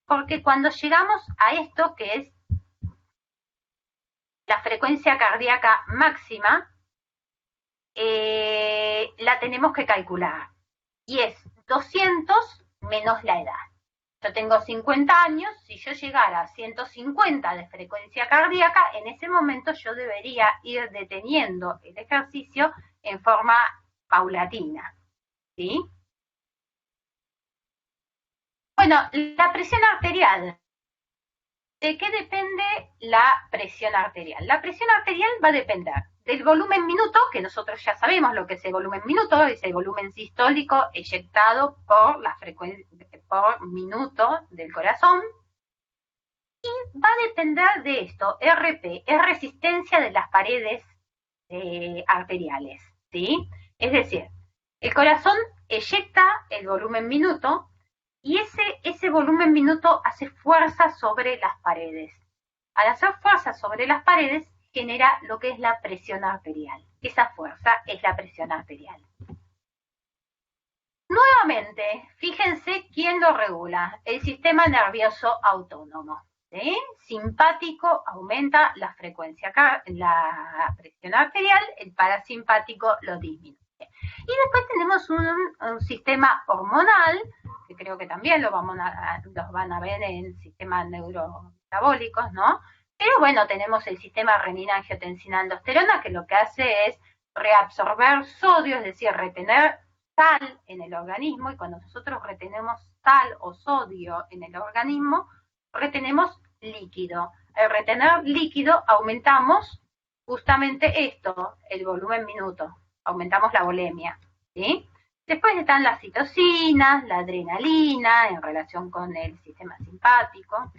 Porque cuando llegamos a esto, que es la frecuencia cardíaca máxima, la tenemos que calcular. Y es 200 menos la edad. Yo tengo 50 años, si yo llegara a 150 de frecuencia cardíaca, en ese momento yo debería ir deteniendo el ejercicio en forma paulatina, ¿sí? Bueno, la presión arterial. ¿De qué depende la presión arterial? La presión arterial va a depender del volumen minuto, que nosotros ya sabemos lo que es el volumen minuto, es el volumen sistólico eyectado por la frecuencia por minuto del corazón, y va a depender de esto. RP es resistencia de las paredes arteriales, ¿sí? Es decir, el corazón eyecta el volumen minuto y ese volumen minuto hace fuerza sobre las paredes. Al hacer fuerza sobre las paredes, genera lo que es la presión arterial. Esa fuerza es la presión arterial. Nuevamente, fíjense quién lo regula. El sistema nervioso autónomo. ¿Sí? Simpático aumenta la frecuencia, la presión arterial, el parasimpático lo disminuye. Y después tenemos un sistema hormonal, que creo que también los van a ver en sistemas neurometabólicos, ¿no? Pero bueno, tenemos el sistema renina-angiotensina-aldosterona, que lo que hace es reabsorber sodio, es decir, retener sal en el organismo, y cuando nosotros retenemos sal o sodio en el organismo, retenemos líquido. Al retener líquido aumentamos justamente esto, el volumen minuto, aumentamos la volemia, ¿sí? Después están las citocinas, la adrenalina en relación con el sistema simpático.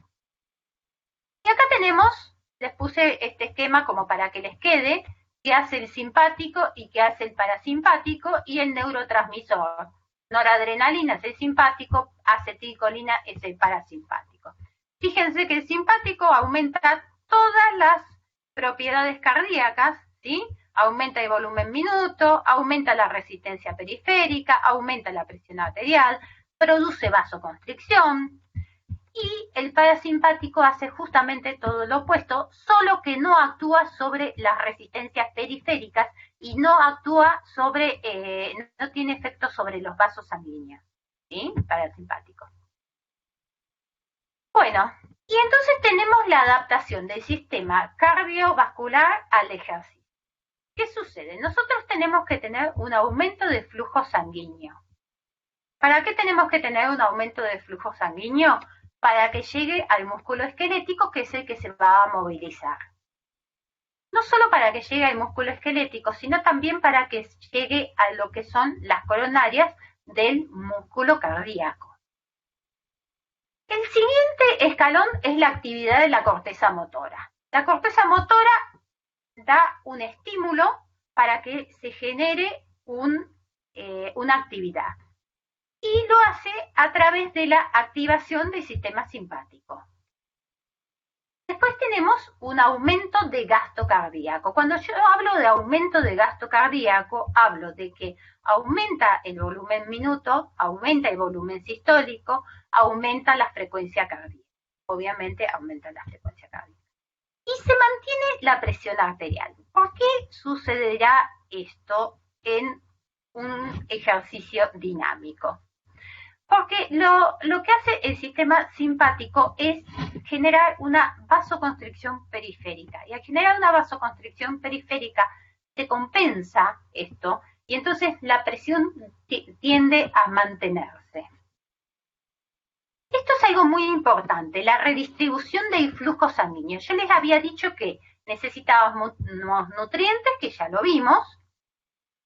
Y acá tenemos, les puse este esquema como para que les quede, qué hace el simpático y qué hace el parasimpático y el neurotransmisor. Noradrenalina es el simpático, acetilcolina es el parasimpático. Fíjense que el simpático aumenta todas las propiedades cardíacas, ¿sí? Aumenta el volumen minuto, aumenta la resistencia periférica, aumenta la presión arterial, produce vasoconstricción, y el parasimpático hace justamente todo lo opuesto, solo que no actúa sobre las resistencias periféricas y no actúa sobre, no tiene efecto sobre los vasos sanguíneos, ¿sí? Parasimpático. Bueno, y entonces tenemos la adaptación del sistema cardiovascular al ejercicio. ¿Qué sucede? Nosotros tenemos que tener un aumento de flujo sanguíneo. ¿Para qué tenemos que tener un aumento de flujo sanguíneo? Para que llegue al músculo esquelético, que es el que se va a movilizar. No solo para que llegue al músculo esquelético, sino también para que llegue a lo que son las coronarias del músculo cardíaco. El siguiente escalón es la actividad de la corteza motora. La corteza motora da un estímulo para que se genere una actividad. Y lo hace a través de la activación del sistema simpático. Después tenemos un aumento de gasto cardíaco. Cuando yo hablo de aumento de gasto cardíaco, hablo de que aumenta el volumen minuto, aumenta el volumen sistólico, aumenta la frecuencia cardíaca. Obviamente aumenta la frecuencia cardíaca. Y se mantiene la presión arterial. ¿Por qué sucederá esto en un ejercicio dinámico? Porque lo que hace el sistema simpático es generar una vasoconstricción periférica. Y al generar una vasoconstricción periférica se compensa esto y entonces la presión tiende a mantenerse. Esto es algo muy importante, la redistribución del flujo sanguíneo. Yo les había dicho que necesitábamos nutrientes, que ya lo vimos,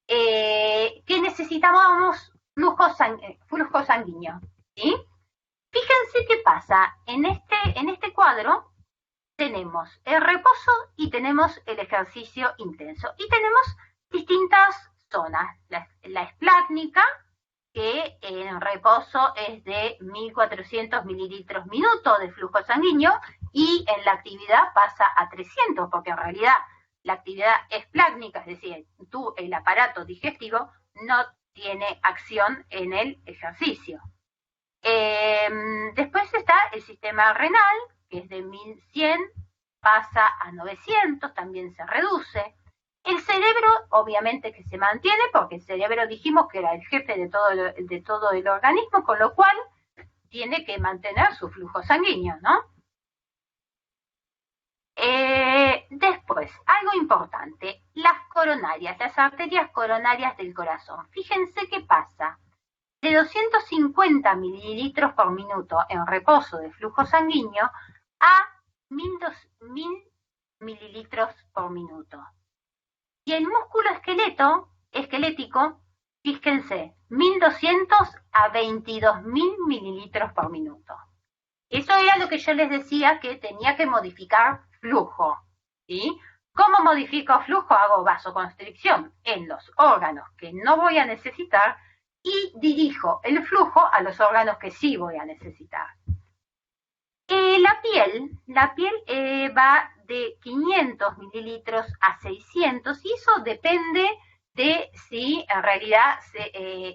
que necesitábamos flujo sanguíneo, ¿sí? Fíjense qué pasa, en este cuadro tenemos el reposo y tenemos el ejercicio intenso, y tenemos distintas zonas, la esplácnica, que en reposo es de 1400 mililitros minuto de flujo sanguíneo, y en la actividad pasa a 300, porque en realidad la actividad esplácnica, es decir, el aparato digestivo, no tiene acción en el ejercicio. Después está el sistema renal, que es de 1100, pasa a 900, también se reduce. El cerebro, obviamente que se mantiene, porque el cerebro dijimos que era el jefe de todo el organismo, con lo cual tiene que mantener su flujo sanguíneo, ¿no? Después, algo importante, las coronarias, las arterias coronarias del corazón. Fíjense qué pasa. De 250 mililitros por minuto en reposo de flujo sanguíneo a 1000 mililitros por minuto. Y el músculo esquelético, fíjense, 1200 a 22.000 mililitros por minuto. Eso era lo que yo les decía, que tenía que modificar flujo, ¿sí? ¿Cómo modifico flujo? Hago vasoconstricción en los órganos que no voy a necesitar y dirijo el flujo a los órganos que sí voy a necesitar. La piel va de 500 mililitros a 600, y eso depende de si en realidad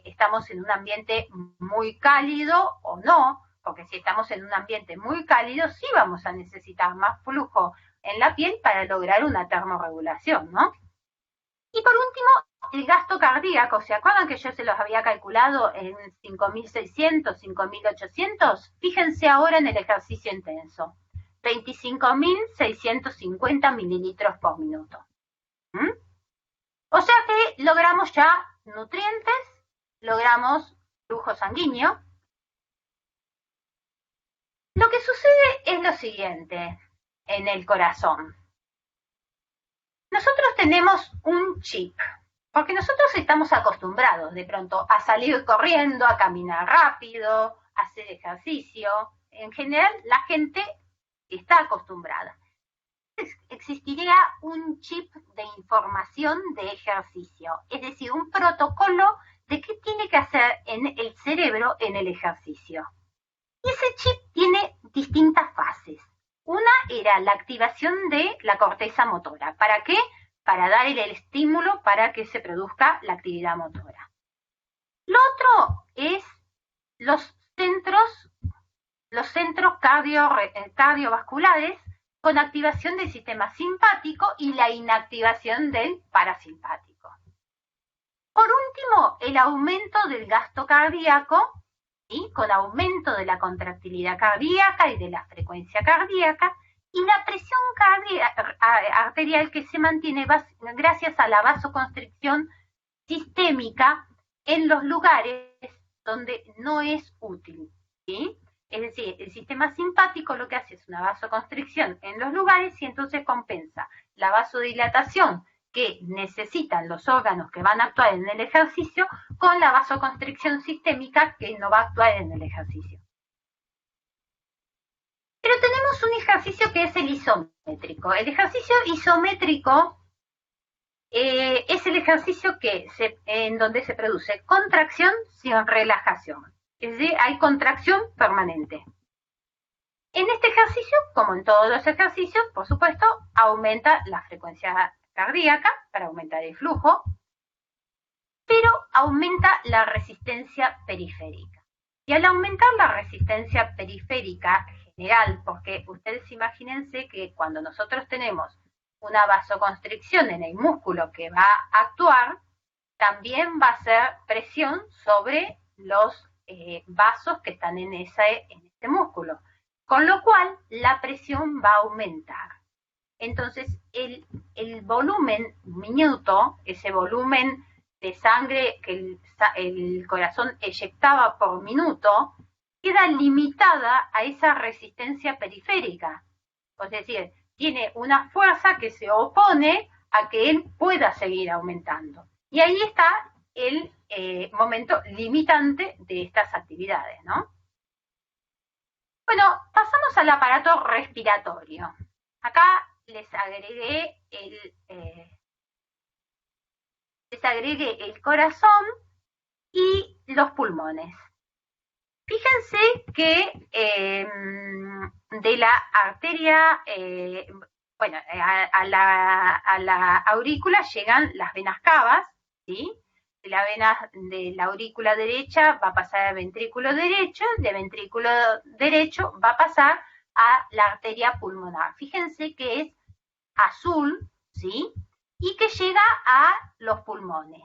estamos en un ambiente muy cálido o no, porque si estamos en un ambiente muy cálido sí vamos a necesitar más flujo en la piel para lograr una termorregulación, ¿no? Y por último, el gasto cardíaco. ¿Se acuerdan que yo se los había calculado en 5.600, 5.800? Fíjense ahora en el ejercicio intenso. 25.650 mililitros por minuto. O sea que logramos ya nutrientes, logramos flujo sanguíneo. Lo que sucede es lo siguiente en el corazón. Nosotros tenemos un chip, porque nosotros estamos acostumbrados de pronto a salir corriendo, a caminar rápido, a hacer ejercicio. En general, la gente está acostumbrada. Existiría un chip de información de ejercicio, es decir, un protocolo de qué tiene que hacer en el cerebro en el ejercicio. Y ese chip tiene distintas fases. Una era la activación de la corteza motora. ¿Para qué? Para dar el estímulo para que se produzca la actividad motora. Lo otro es los centros cardiovasculares con activación del sistema simpático y la inactivación del parasimpático. Por último, el aumento del gasto cardíaco, ¿sí? Con aumento de la contractilidad cardíaca y de la frecuencia cardíaca, y la presión arterial que se mantiene gracias a la vasoconstricción sistémica en los lugares donde no es útil, ¿sí? Es decir, el sistema simpático lo que hace es una vasoconstricción en los lugares y entonces compensa la vasodilatación que necesitan los órganos que van a actuar en el ejercicio con la vasoconstricción sistémica que no va a actuar en el ejercicio. Pero tenemos un ejercicio que es el isométrico. El ejercicio isométrico es el ejercicio en donde se produce contracción sin relajación. Es decir, hay contracción permanente. En este ejercicio, como en todos los ejercicios, por supuesto, aumenta la frecuencia cardíaca para aumentar el flujo, pero aumenta la resistencia periférica. Y al aumentar la resistencia periférica general, porque ustedes imagínense que cuando nosotros tenemos una vasoconstricción en el músculo que va a actuar, también va a hacer presión sobre los vasos que están en este músculo, con lo cual la presión va a aumentar. Entonces, el volumen minuto, ese volumen de sangre que el corazón eyectaba por minuto, queda limitada a esa resistencia periférica. Es decir, tiene una fuerza que se opone a que él pueda seguir aumentando. Y ahí está el momento limitante de estas actividades, ¿no? Bueno, pasamos al aparato respiratorio. Acá les agregué el corazón y los pulmones. Fíjense que de la arteria, a la aurícula llegan las venas cavas, ¿sí? De la aurícula derecha va a pasar al ventrículo derecho, de ventrículo derecho va a pasar a la arteria pulmonar. Fíjense que es azul, ¿sí? Y que llega a los pulmones.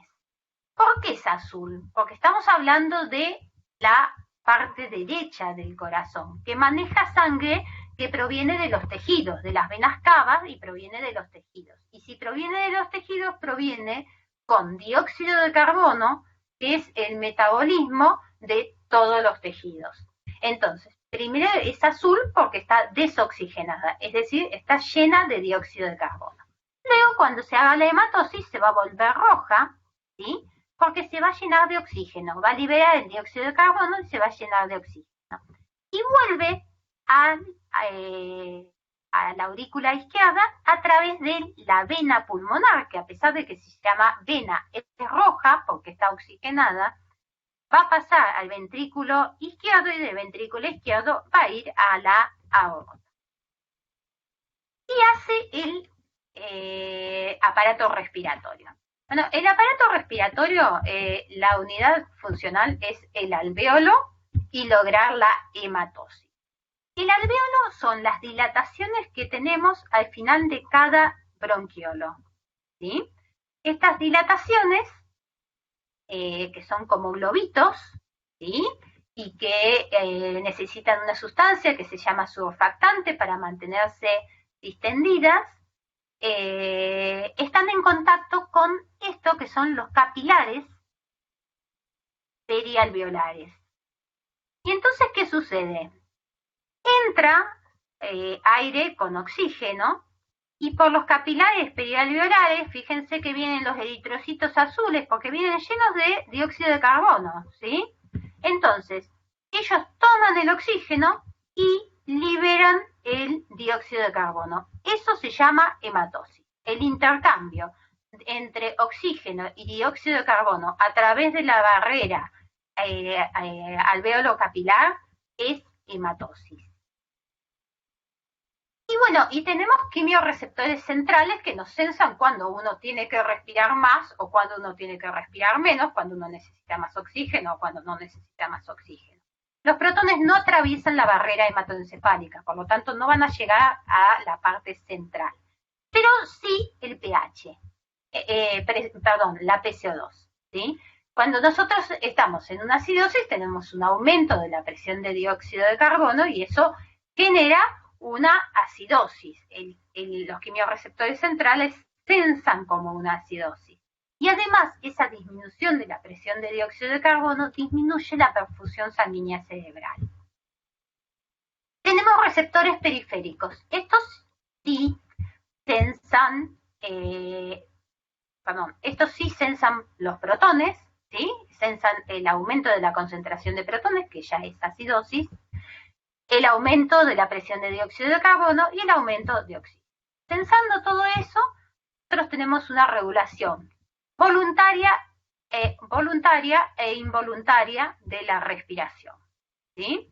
¿Por qué es azul? Porque estamos hablando de la parte derecha del corazón, que maneja sangre que proviene de los tejidos, de las venas cavas, y proviene de los tejidos. Y si proviene de los tejidos, proviene con dióxido de carbono, que es el metabolismo de todos los tejidos. Entonces, primero es azul porque está desoxigenada, es decir, está llena de dióxido de carbono. Luego, cuando se haga la hematosis, se va a volver roja, ¿sí? Porque se va a llenar de oxígeno, va a liberar el dióxido de carbono y se va a llenar de oxígeno. Y vuelve a la aurícula izquierda a través de la vena pulmonar, que a pesar de que se llama vena, es roja porque está oxigenada, va a pasar al ventrículo izquierdo y del ventrículo izquierdo va a ir a la aorta. Y hace el aparato respiratorio. Bueno, el aparato respiratorio, la unidad funcional es el alvéolo y lograr la hematosis. El alvéolo son las dilataciones que tenemos al final de cada bronquiolo, ¿sí? Estas dilataciones, que son como globitos, ¿sí? Y que necesitan una sustancia que se llama surfactante para mantenerse distendidas, están en contacto con esto que son los capilares perialveolares. Y entonces, ¿qué sucede? Entra aire con oxígeno y por los capilares perialveolares, fíjense que vienen los eritrocitos azules porque vienen llenos de dióxido de carbono, ¿sí? Entonces, ellos toman el oxígeno y liberan el dióxido de carbono. Eso se llama hematosis. El intercambio entre oxígeno y dióxido de carbono a través de la barrera alvéolo capilar es hematosis. Y bueno, y tenemos quimiorreceptores centrales que nos sensan cuando uno tiene que respirar más o cuando uno tiene que respirar menos, cuando uno necesita más oxígeno o cuando no necesita más oxígeno. Los protones no atraviesan la barrera hematoencefálica, por lo tanto no van a llegar a la parte central. Pero sí el pH, la PCO2, ¿sí? Cuando nosotros estamos en una acidosis tenemos un aumento de la presión de dióxido de carbono y eso genera una acidosis. Los quimiorreceptores centrales sensan como una acidosis. Y además, esa disminución de la presión de dióxido de carbono disminuye la perfusión sanguínea cerebral. Tenemos receptores periféricos. Estos sí sensan, los protones, ¿sí? Sensan el aumento de la concentración de protones, que ya es acidosis, el aumento de la presión de dióxido de carbono y el aumento de oxígeno. Sensando todo eso, nosotros tenemos una regulación voluntaria e involuntaria de la respiración, ¿sí?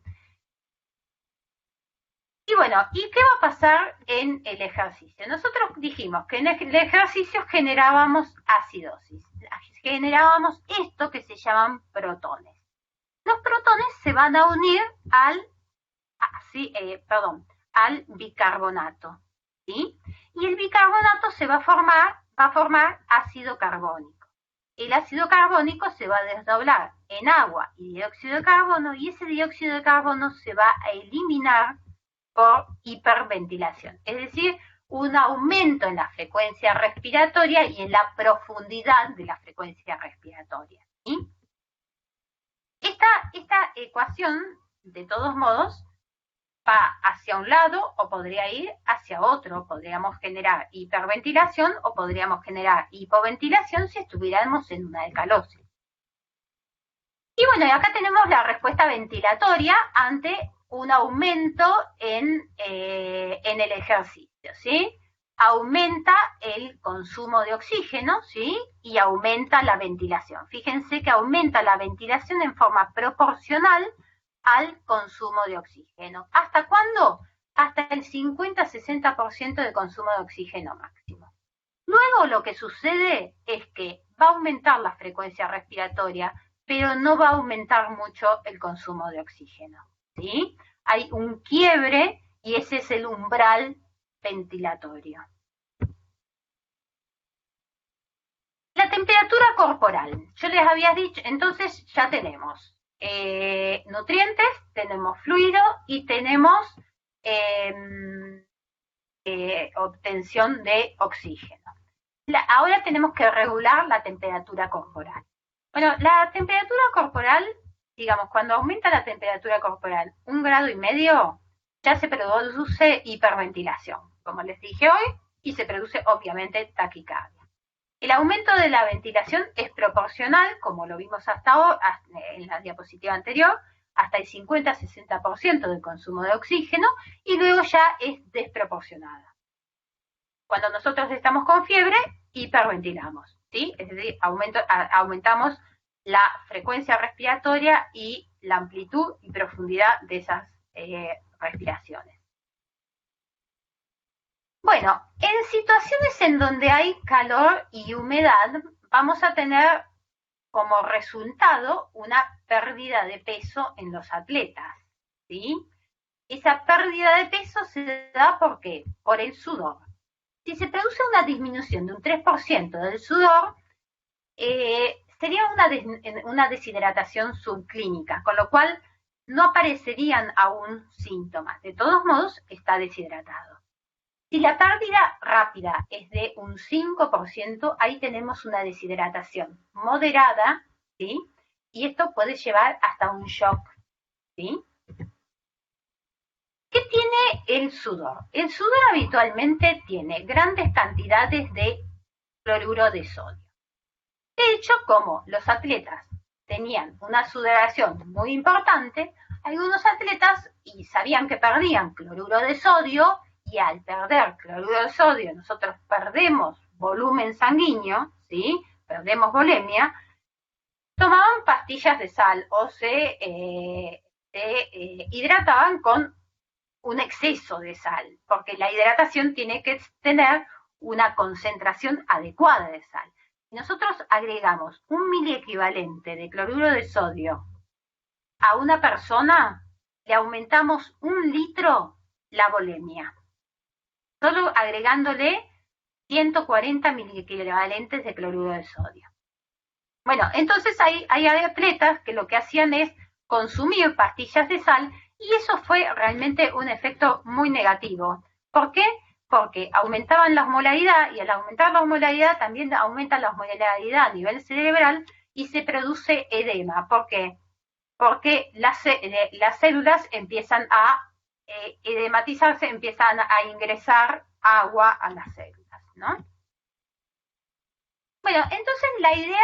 Y bueno, ¿y qué va a pasar en el ejercicio? Nosotros dijimos que en el ejercicio generábamos acidosis, generábamos esto que se llaman protones. Los protones se van a unir al bicarbonato, ¿sí? Y el bicarbonato va a formar ácido carbónico. El ácido carbónico se va a desdoblar en agua y dióxido de carbono y ese dióxido de carbono se va a eliminar por hiperventilación, es decir, un aumento en la frecuencia respiratoria y en la profundidad de la frecuencia respiratoria, ¿sí? Esta ecuación de todos modos, va hacia un lado o podría ir hacia otro. Podríamos generar hiperventilación o podríamos generar hipoventilación si estuviéramos en una alcalosis. Y bueno, y acá tenemos la respuesta ventilatoria ante un aumento en el ejercicio, ¿sí? Aumenta el consumo de oxígeno, ¿sí? Y aumenta la ventilación. Fíjense que aumenta la ventilación en forma proporcional al consumo de oxígeno. ¿Hasta cuándo? Hasta el 50-60% de consumo de oxígeno máximo. Luego lo que sucede es que va a aumentar la frecuencia respiratoria, pero no va a aumentar mucho el consumo de oxígeno, ¿sí? Hay un quiebre y ese es el umbral ventilatorio. La temperatura corporal. Yo les había dicho, entonces ya tenemos nutrientes, tenemos fluido y tenemos obtención de oxígeno. Ahora tenemos que regular la temperatura corporal. Bueno, la temperatura corporal, digamos, cuando aumenta la temperatura corporal 1,5 grados, ya se produce hiperventilación, como les dije hoy, y se produce obviamente taquicardia. El aumento de la ventilación es proporcional, como lo vimos hasta ahora en la diapositiva anterior, hasta el 50-60% del consumo de oxígeno, y luego ya es desproporcionada. Cuando nosotros estamos con fiebre, hiperventilamos, ¿sí? Es decir, aumentamos la frecuencia respiratoria y la amplitud y profundidad de esas respiraciones. Bueno, en situaciones en donde hay calor y humedad, vamos a tener como resultado una pérdida de peso en los atletas, ¿sí? Esa pérdida de peso se da ¿por qué? Por el sudor. Si se produce una disminución de un 3% del sudor, sería una deshidratación subclínica, con lo cual no aparecerían aún síntomas. De todos modos, está deshidratado. Si la pérdida rápida es de un 5%, ahí tenemos una deshidratación moderada, ¿sí? Y esto puede llevar hasta un shock, ¿sí? ¿Qué tiene el sudor? El sudor habitualmente tiene grandes cantidades de cloruro de sodio. De hecho, como los atletas tenían una sudoración muy importante, algunos atletas y sabían que perdían cloruro de sodio, y al perder cloruro de sodio nosotros perdemos volumen sanguíneo, ¿sí? Perdemos volemia, tomaban pastillas de sal o se hidrataban con un exceso de sal, porque la hidratación tiene que tener una concentración adecuada de sal. Si nosotros agregamos 1 miliequivalente de cloruro de sodio a una persona, le aumentamos 1 litro la volemia, solo agregándole 140 miliequivalentes de cloruro de sodio. Bueno, entonces hay atletas que lo que hacían es consumir pastillas de sal y eso fue realmente un efecto muy negativo. ¿Por qué? Porque aumentaban la osmolaridad y al aumentar la osmolaridad también aumenta la osmolaridad a nivel cerebral y se produce edema. ¿Por qué? Porque las células empiezan a edematizarse, empiezan a ingresar agua a las células, ¿no? Bueno, entonces la idea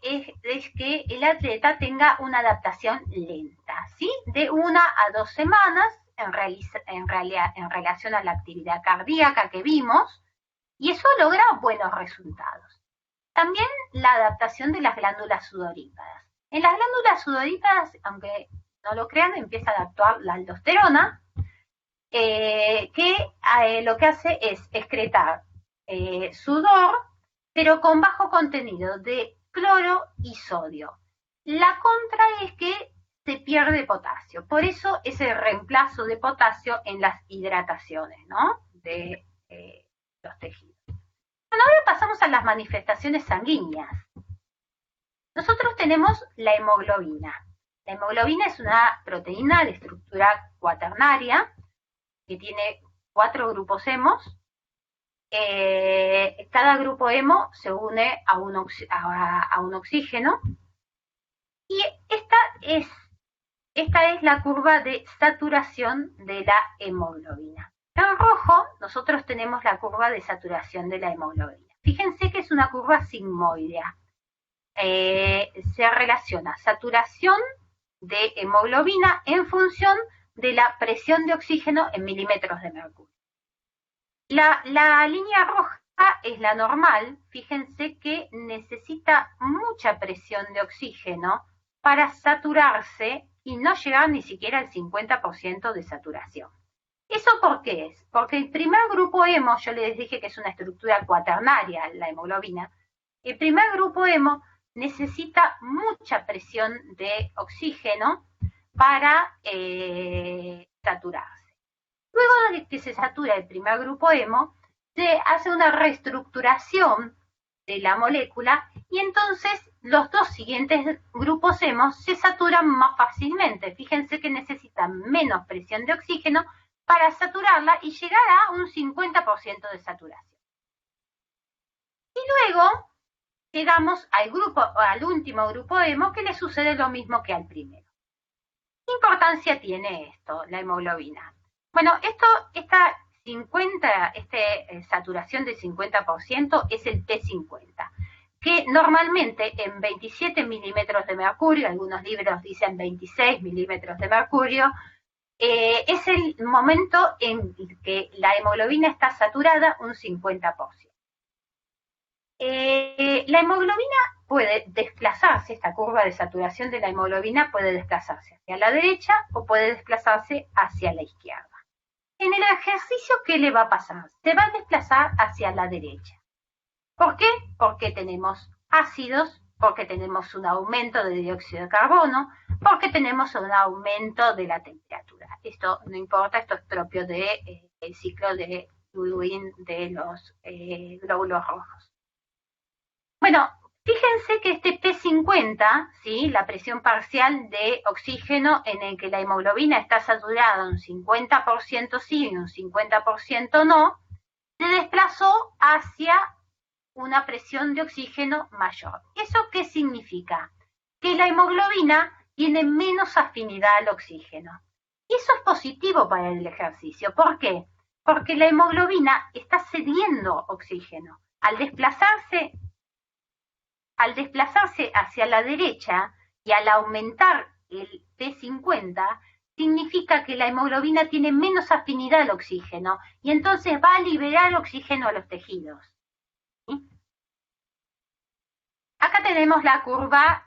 es que el atleta tenga una adaptación lenta, ¿sí? De 1 a 2 semanas en relación a la actividad cardíaca que vimos, y eso logra buenos resultados. También la adaptación de las glándulas sudoríparas. En las glándulas sudoríparas, aunque no lo crean, empieza a actuar la aldosterona, que lo que hace es excretar sudor, pero con bajo contenido de cloro y sodio. La contra es que se pierde potasio, por eso es el reemplazo de potasio en las hidrataciones, ¿no? De los tejidos. Bueno, ahora pasamos a las manifestaciones sanguíneas. Nosotros tenemos la hemoglobina. La hemoglobina es una proteína de estructura cuaternaria que tiene 4 grupos hemos. Cada grupo hemo se une a un oxígeno y esta es esta es la curva de saturación de la hemoglobina. En rojo, nosotros tenemos la curva de saturación de la hemoglobina. Fíjense que es una curva sigmoidea. Se relaciona saturación de hemoglobina en función de la presión de oxígeno en milímetros de mercurio. La línea roja es la normal. Fíjense que necesita mucha presión de oxígeno para saturarse y no llegar ni siquiera al 50% de saturación. ¿Eso por qué es? Porque el primer grupo hemo, yo les dije que es una estructura cuaternaria, la hemoglobina, el primer grupo hemo necesita mucha presión de oxígeno para saturarse. Luego de que se satura el primer grupo hemo, se hace una reestructuración de la molécula y entonces los dos siguientes grupos hemo se saturan más fácilmente. Fíjense que necesitan menos presión de oxígeno para saturarla y llegar a un 50% de saturación. Y luego llegamos al último grupo hemo, que le sucede lo mismo que al primero. ¿Qué importancia tiene esto, la hemoglobina? Bueno, esta saturación del 50% es el T50, que normalmente en 27 milímetros de mercurio, algunos libros dicen 26 milímetros de mercurio, es el momento en que la hemoglobina está saturada un 50%. La hemoglobina puede desplazarse, esta curva de saturación de la hemoglobina puede desplazarse hacia la derecha o puede desplazarse hacia la izquierda. En el ejercicio, ¿qué le va a pasar? Se va a desplazar hacia la derecha. ¿Por qué? Porque tenemos ácidos, porque tenemos un aumento de dióxido de carbono, porque tenemos un aumento de la temperatura. Esto no importa, esto es propio del ciclo de Lewin de los glóbulos rojos. Bueno, fíjense que este P50, ¿sí?, la presión parcial de oxígeno en el que la hemoglobina está saturada un 50% sí y un 50% no, se desplazó hacia una presión de oxígeno mayor. ¿Eso qué significa? Que la hemoglobina tiene menos afinidad al oxígeno. Y eso es positivo para el ejercicio. ¿Por qué? Porque la hemoglobina está cediendo oxígeno. Al desplazarse hacia la derecha y al aumentar el P50, significa que la hemoglobina tiene menos afinidad al oxígeno y entonces va a liberar oxígeno a los tejidos. ¿Sí? Acá tenemos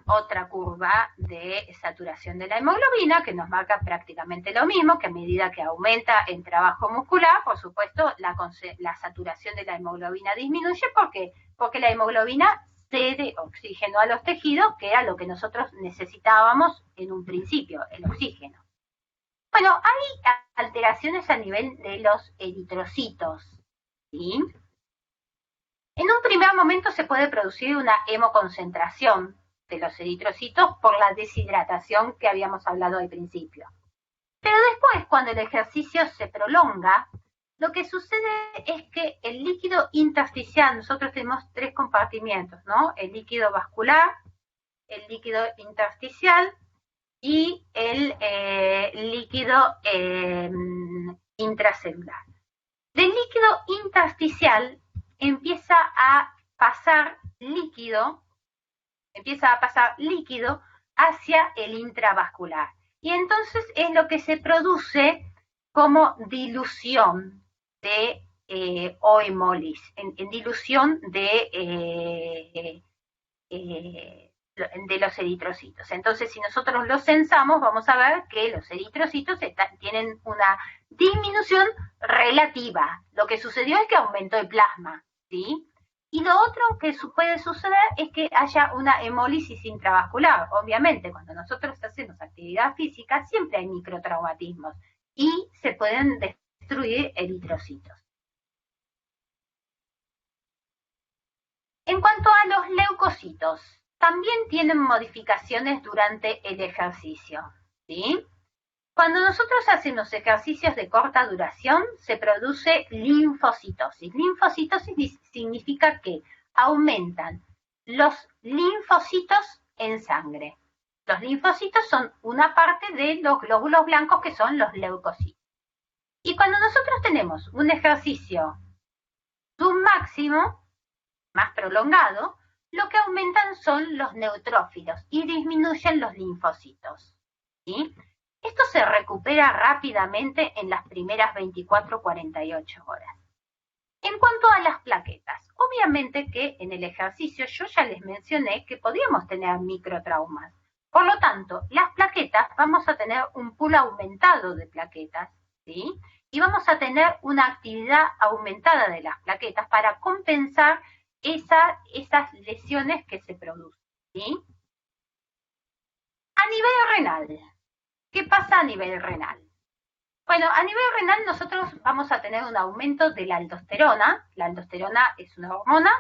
otra curva de saturación de la hemoglobina, que nos marca prácticamente lo mismo, que a medida que aumenta el trabajo muscular, por supuesto, la saturación de la hemoglobina disminuye. ¿Por qué? Porque la hemoglobina cede oxígeno a los tejidos, que era lo que nosotros necesitábamos en un principio, el oxígeno. Bueno, hay alteraciones a nivel de los eritrocitos, ¿sí? En un primer momento se puede producir una hemoconcentración de los eritrocitos por la deshidratación que habíamos hablado al principio. Pero después, cuando el ejercicio se prolonga, lo que sucede es que el líquido intersticial, nosotros tenemos tres compartimientos, ¿no? El líquido vascular, el líquido intersticial y el líquido intracelular. Del líquido intersticial empieza a pasar líquido hacia el intravascular. Y entonces es lo que se produce como dilución de ohemolis, en dilución de los eritrocitos. Entonces, si nosotros los censamos, vamos a ver que los eritrocitos tienen una disminución relativa. Lo que sucedió es que aumentó el plasma, ¿sí? Y lo otro que puede suceder es que haya una hemólisis intravascular. Obviamente, cuando nosotros hacemos actividad física, siempre hay microtraumatismos y se pueden destruir eritrocitos. En cuanto a los leucocitos, también tienen modificaciones durante el ejercicio, ¿sí? Cuando nosotros hacemos ejercicios de corta duración, se produce linfocitosis. Linfocitosis significa que aumentan los linfocitos en sangre. Los linfocitos son una parte de los glóbulos blancos que son los leucocitos. Y cuando nosotros tenemos un ejercicio submáximo, más prolongado, lo que aumentan son los neutrófilos y disminuyen los linfocitos, ¿sí? Esto se recupera rápidamente en las primeras 24-48 horas. En cuanto a las plaquetas, obviamente que en el ejercicio yo ya les mencioné que podíamos tener microtraumas. Por lo tanto, las plaquetas, vamos a tener un pool aumentado de plaquetas, ¿sí? Y vamos a tener una actividad aumentada de las plaquetas para compensar esas lesiones que se producen, ¿sí? A nivel renal, ¿qué pasa a nivel renal? Bueno, a nivel renal nosotros vamos a tener un aumento de la aldosterona. La aldosterona es una hormona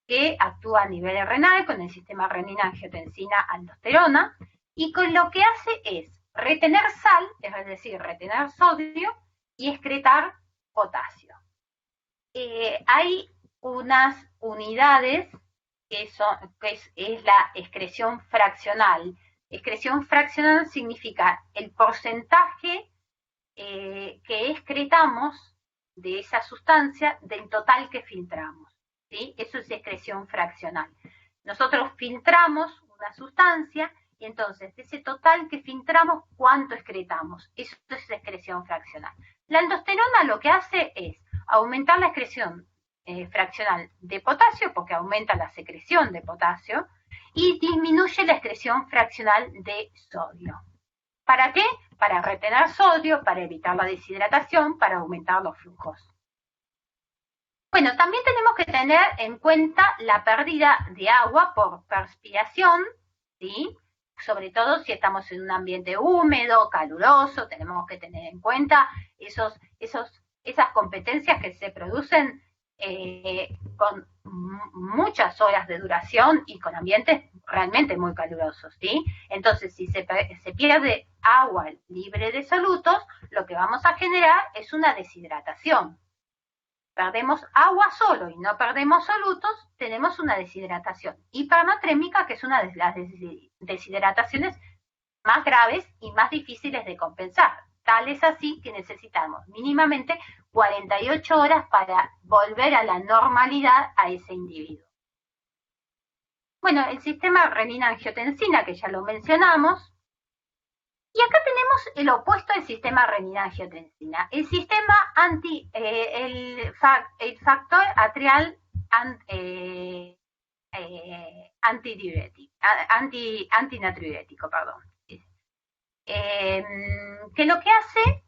que actúa a nivel renal con el sistema renina-angiotensina-aldosterona y con lo que hace es retener sal, es decir, retener sodio y excretar potasio. Hay unas unidades que es la excreción fraccional. Excreción fraccional significa el porcentaje que excretamos de esa sustancia del total que filtramos, ¿sí? Eso es excreción fraccional. Nosotros filtramos una sustancia y entonces de ese total que filtramos, ¿cuánto excretamos? Eso es excreción fraccional. La aldosterona lo que hace es aumentar la excreción fraccional de potasio, porque aumenta la secreción de potasio, y disminuye la excreción fraccional de sodio. ¿Para qué? Para retener sodio, para evitar la deshidratación, para aumentar los flujos. Bueno, también tenemos que tener en cuenta la pérdida de agua por perspiración, ¿sí? Sobre todo si estamos en un ambiente húmedo, caluroso, tenemos que tener en cuenta esas competencias que se producen con muchas horas de duración y con ambientes realmente muy calurosos, ¿sí? Entonces, si se pierde agua libre de solutos, lo que vamos a generar es una deshidratación. Perdemos agua solo y no perdemos solutos, tenemos una deshidratación hipernatrémica, que es una de las deshidrataciones más graves y más difíciles de compensar. Tal es así que necesitamos mínimamente 48 horas para volver a la normalidad a ese individuo. Bueno, el sistema renina-angiotensina, que ya lo mencionamos, y acá tenemos el opuesto del sistema renina-angiotensina, el sistema el factor atrial antinatriurético, perdón. Que lo que hace,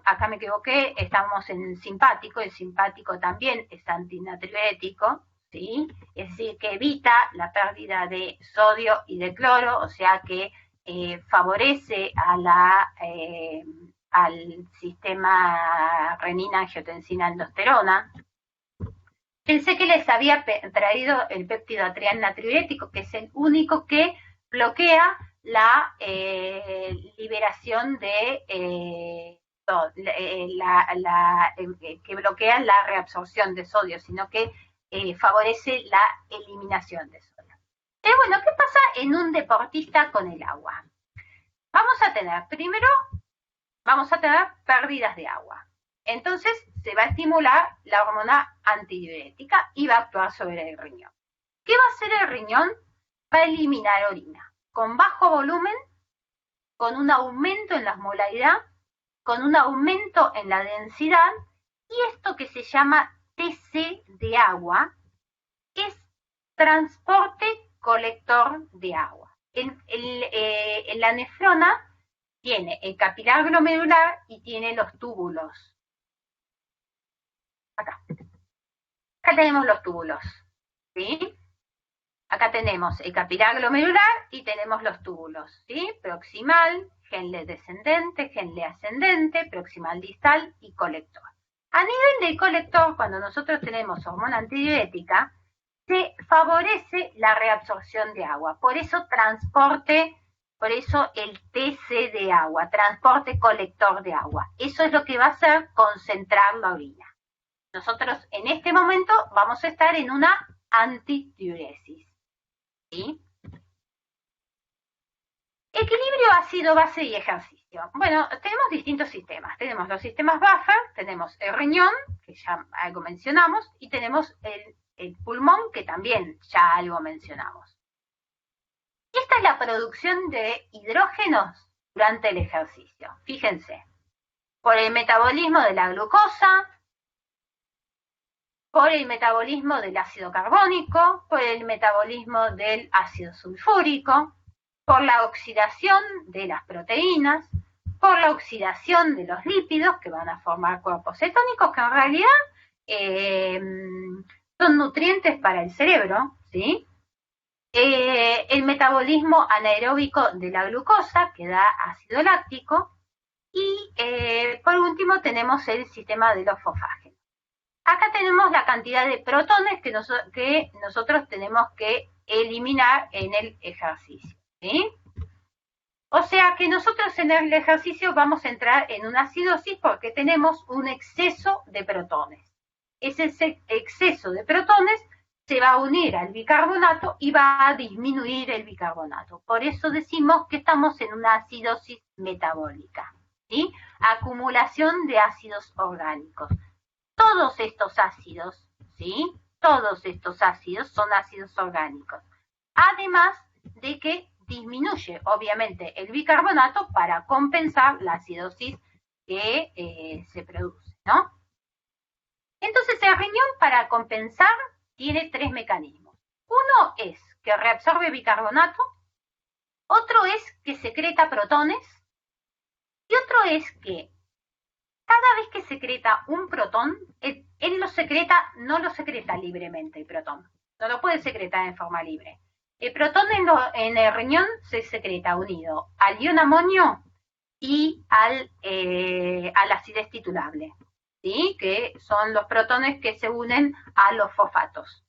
acá me equivoqué, estamos en simpático, el simpático también es antinatriurético, ¿sí? Es decir, que evita la pérdida de sodio y de cloro, o sea que favorece al sistema renina-angiotensina-aldosterona. Pensé que les había traído el péptido atrial natriurético, que es el único que bloquea la liberación de que bloquea la reabsorción de sodio, sino que favorece la eliminación de sodio. Bueno, ¿qué pasa en un deportista con el agua? Vamos a tener pérdidas de agua. Entonces se va a estimular la hormona antidiurética y va a actuar sobre el riñón. ¿Qué va a hacer el riñón? Va a eliminar orina con bajo volumen, con un aumento en la osmolaridad, con un aumento en la densidad, y esto que se llama TC de agua es transporte colector de agua. La nefrona tiene el capilar glomerular y tiene los túbulos. Acá tenemos los túbulos, ¿sí? Acá tenemos el capilar glomerular y tenemos los túbulos, ¿sí? Proximal, genle descendente, genle ascendente, proximal distal y colector. A nivel del colector, cuando nosotros tenemos hormona antidiurética, se favorece la reabsorción de agua. Por eso el TC de agua, transporte colector de agua. Eso es lo que va a hacer concentrar la orina. Nosotros en este momento vamos a estar en una antidiuresis, ¿sí? Equilibrio ácido-base y ejercicio. Bueno, tenemos distintos sistemas. Tenemos los sistemas buffer, tenemos el riñón, que ya algo mencionamos, y tenemos el pulmón, que también ya algo mencionamos. Esta es la producción de hidrógenos durante el ejercicio. Fíjense, por el metabolismo de la glucosa, por el metabolismo del ácido carbónico, por el metabolismo del ácido sulfúrico, por la oxidación de las proteínas, por la oxidación de los lípidos que van a formar cuerpos cetónicos, que en realidad son nutrientes para el cerebro, ¿sí? El metabolismo anaeróbico de la glucosa, que da ácido láctico, y por último tenemos el sistema de los fosfágenos. Acá tenemos la cantidad de protones que nosotros tenemos que eliminar en el ejercicio, ¿sí? O sea que nosotros en el ejercicio vamos a entrar en una acidosis porque tenemos un exceso de protones. Ese exceso de protones se va a unir al bicarbonato y va a disminuir el bicarbonato. Por eso decimos que estamos en una acidosis metabólica, ¿sí? Acumulación de ácidos orgánicos. Todos estos ácidos, ¿sí? Todos estos ácidos son ácidos orgánicos. Además de que disminuye, obviamente, el bicarbonato para compensar la acidosis que se produce, ¿no? Entonces, el riñón, para compensar, tiene tres mecanismos. Uno es que reabsorbe bicarbonato, otro es que secreta protones, y otro es que cada vez que secreta un protón, él no lo secreta libremente el protón, no lo puede secretar en forma libre. El protón en el riñón se secreta unido al ion amonio y al acidez titulable, ¿sí? Que son los protones que se unen a los fosfatos.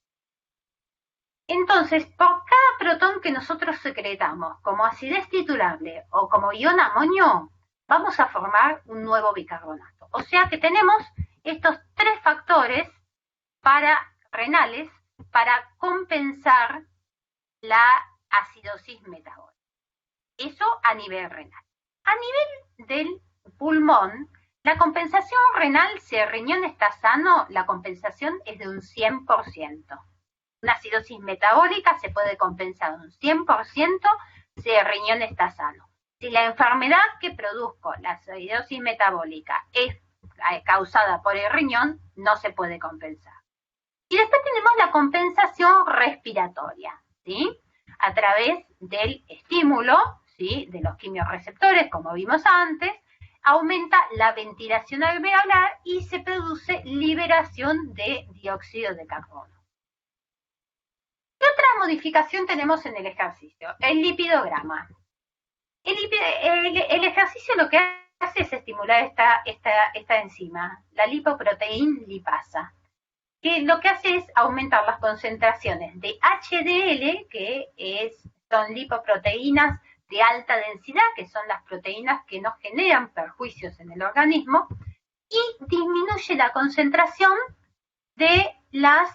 Entonces, por cada protón que nosotros secretamos como acidez titulable o como ion amonio, vamos a formar un nuevo bicarbonato. O sea que tenemos estos tres factores renales para compensar la acidosis metabólica. Eso a nivel renal. A nivel del pulmón, la compensación renal, si el riñón está sano, la compensación es de un 100%. Una acidosis metabólica se puede compensar un 100% si el riñón está sano. Si la enfermedad que produzco la acidosis metabólica es causada por el riñón, no se puede compensar. Y después tenemos la compensación respiratoria, ¿sí? A través del estímulo, ¿sí? De los quimiorreceptores, como vimos antes, aumenta la ventilación alveolar y se produce liberación de dióxido de carbono. ¿Qué otra modificación tenemos en el ejercicio? El lipidograma. El ejercicio lo que hace es estimular esta enzima, la lipoproteína lipasa, que lo que hace es aumentar las concentraciones de HDL, que son lipoproteínas de alta densidad, que son las proteínas que no generan perjuicios en el organismo, y disminuye la concentración de las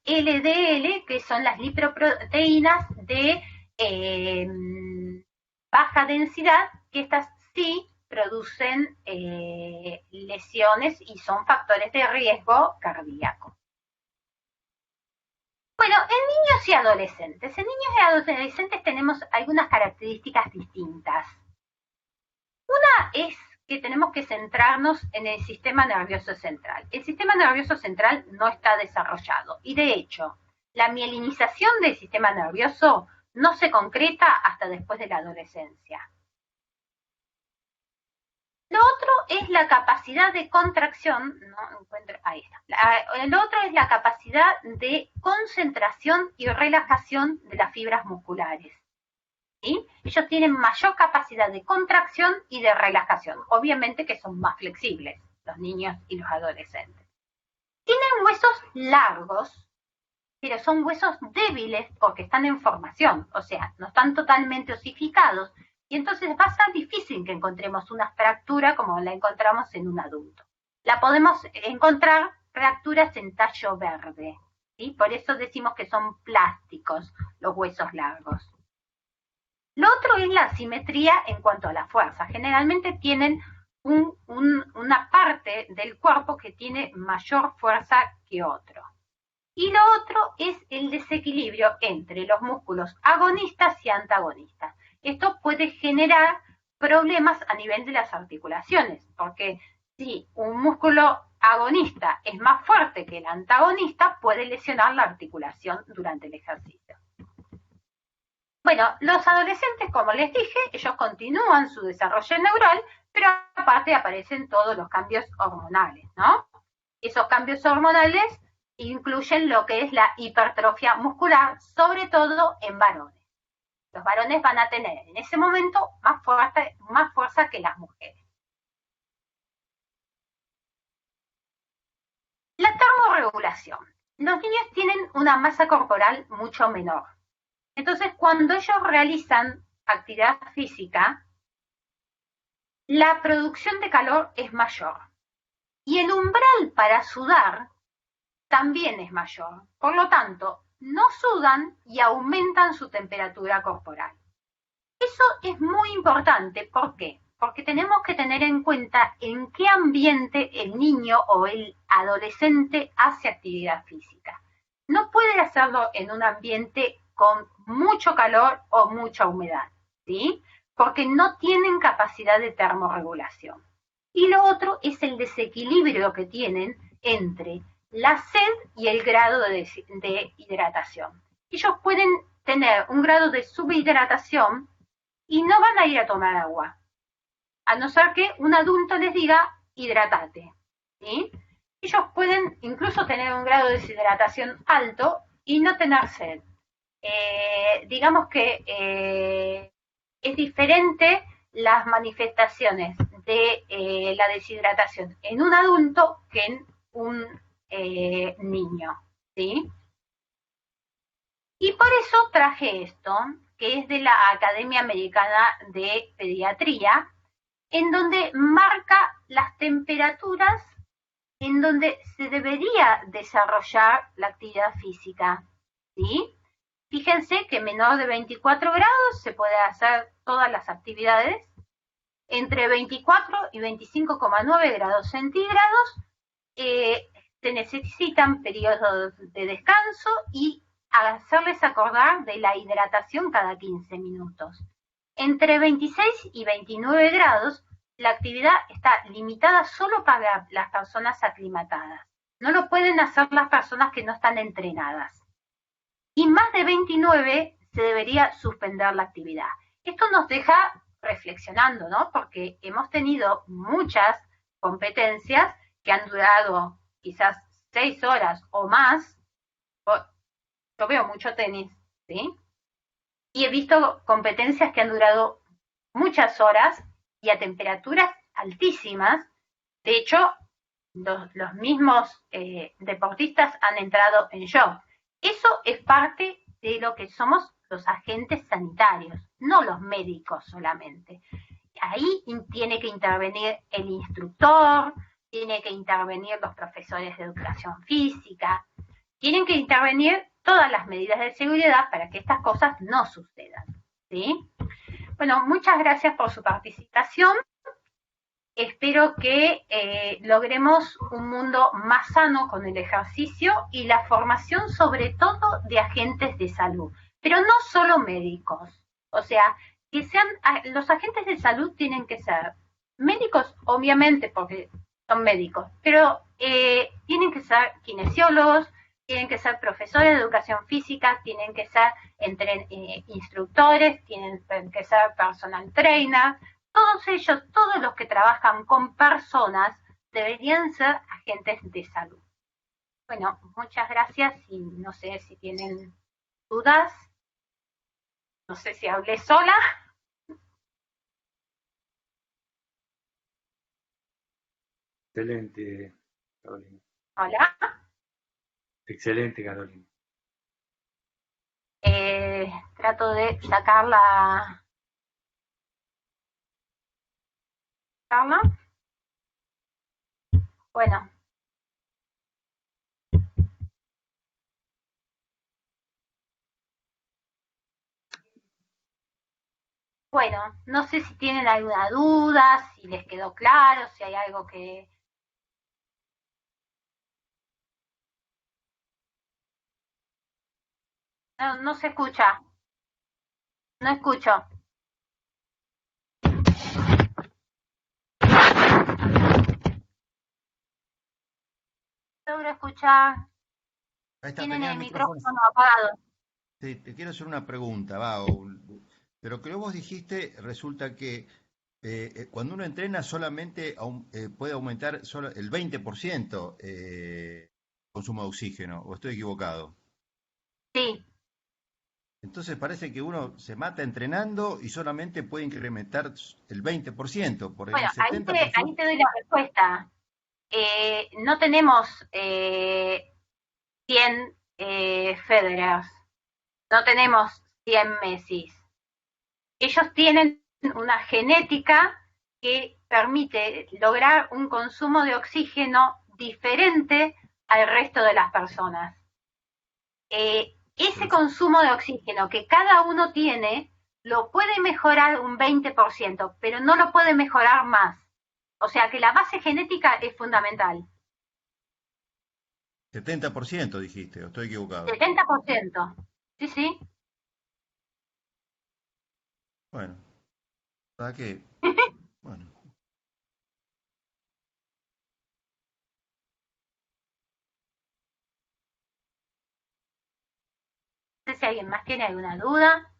LDL, que son las lipoproteínas de baja densidad, que estas sí producen lesiones y son factores de riesgo cardíaco. Bueno, en niños y adolescentes. En niños y adolescentes tenemos algunas características distintas. Una es que tenemos que centrarnos en el sistema nervioso central. El sistema nervioso central no está desarrollado y, de hecho, la mielinización del sistema nervioso no se concreta hasta después de la adolescencia. Lo otro es la capacidad de contracción, Lo otro es la capacidad de concentración y relajación de las fibras musculares, ¿sí? Ellos tienen mayor capacidad de contracción y de relajación, obviamente que son más flexibles, los niños y los adolescentes. Tienen huesos largos, pero son huesos débiles porque están en formación, o sea, no están totalmente osificados, y entonces va a ser difícil que encontremos una fractura como la encontramos en un adulto. La podemos encontrar fracturas en tallo verde, ¿sí? Por eso decimos que son plásticos los huesos largos. Lo otro es la asimetría en cuanto a la fuerza. Generalmente tienen una parte del cuerpo que tiene mayor fuerza que otro. Y lo otro es el desequilibrio entre los músculos agonistas y antagonistas. Esto puede generar problemas a nivel de las articulaciones, porque si un músculo agonista es más fuerte que el antagonista, puede lesionar la articulación durante el ejercicio. Bueno, los adolescentes, como les dije, ellos continúan su desarrollo neural, pero aparte aparecen todos los cambios hormonales, ¿no? Esos cambios hormonales incluyen lo que es la hipertrofia muscular, sobre todo en varones. Los varones van a tener en ese momento más fuerza que las mujeres. La termorregulación. Los niños tienen una masa corporal mucho menor. Entonces, cuando ellos realizan actividad física, la producción de calor es mayor. Y el umbral para sudar también es mayor. Por lo tanto, no sudan y aumentan su temperatura corporal. Eso es muy importante. ¿Por qué? Porque tenemos que tener en cuenta en qué ambiente el niño o el adolescente hace actividad física. No puede hacerlo en un ambiente con mucho calor o mucha humedad, ¿sí? Porque no tienen capacidad de termorregulación. Y lo otro es el desequilibrio que tienen entre la sed y el grado de hidratación. Ellos pueden tener un grado de subhidratación y no van a ir a tomar agua, a no ser que un adulto les diga, hidrátate, ¿sí? Ellos pueden incluso tener un grado de deshidratación alto y no tener sed. Digamos que es diferente las manifestaciones de la deshidratación en un adulto que en un niño, ¿sí? Y por eso traje esto, que es de la Academia Americana de Pediatría, en donde marca las temperaturas en donde se debería desarrollar la actividad física, ¿sí? Fíjense que menor de 24 grados se puede hacer todas las actividades, entre 24 y 25,9 grados centígrados se necesitan periodos de descanso y hacerles acordar de la hidratación cada 15 minutos. Entre 26 y 29 grados, la actividad está limitada solo para las personas aclimatadas. No lo pueden hacer las personas que no están entrenadas. Y más de 29 se debería suspender la actividad. Esto nos deja reflexionando, ¿no? Porque hemos tenido muchas competencias que han durado quizás 6 horas o más. Yo veo mucho tenis, ¿sí? Y he visto competencias que han durado muchas horas y a temperaturas altísimas. De hecho, los mismos deportistas han entrado en shock. Eso es parte de lo que somos los agentes sanitarios, no los médicos solamente. Ahí tiene que intervenir el instructor, tiene que intervenir los profesores de educación física, tienen que intervenir todas las medidas de seguridad para que estas cosas no sucedan, ¿sí? Bueno, muchas gracias por su participación. Espero que logremos un mundo más sano con el ejercicio y la formación sobre todo de agentes de salud, pero no solo médicos. O sea, que sean los agentes de salud tienen que ser médicos, obviamente, porque son médicos, pero tienen que ser kinesiólogos, tienen que ser profesores de educación física, tienen que ser instructores, tienen que ser personal trainer. Todos ellos, todos los que trabajan con personas, deberían ser agentes de salud. Bueno, muchas gracias y no sé si tienen dudas. No sé si hablé sola. Excelente, Carolina. Hola. Excelente, Carolina. Trato de sacar la... Bueno. Bueno, no sé si tienen alguna duda, si les quedó claro, si hay algo que... No, no se escucha, no escucho. Logro escuchar. Ahí está, Tienen tenía el el micrófono. micrófono apagado. Sí, te quiero hacer una pregunta, pero que vos dijiste, resulta que cuando uno entrena solamente puede aumentar solo el 20% consumo de oxígeno, ¿o estoy equivocado? Sí, Entonces parece que uno se mata entrenando y solamente puede incrementar el 20%, por bueno, el ahí 70%. te doy la respuesta. No tenemos 100 Federers, no tenemos 100 Messi. Ellos tienen una genética que permite lograr un consumo de oxígeno diferente al resto de las personas. Ese consumo de oxígeno que cada uno tiene lo puede mejorar un 20%, pero no lo puede mejorar más. O sea que la base genética es fundamental. 70% dijiste, ¿o estoy equivocado? 70%. Sí, sí. Bueno, ¿verdad que? Bueno. No sé si alguien más tiene alguna duda.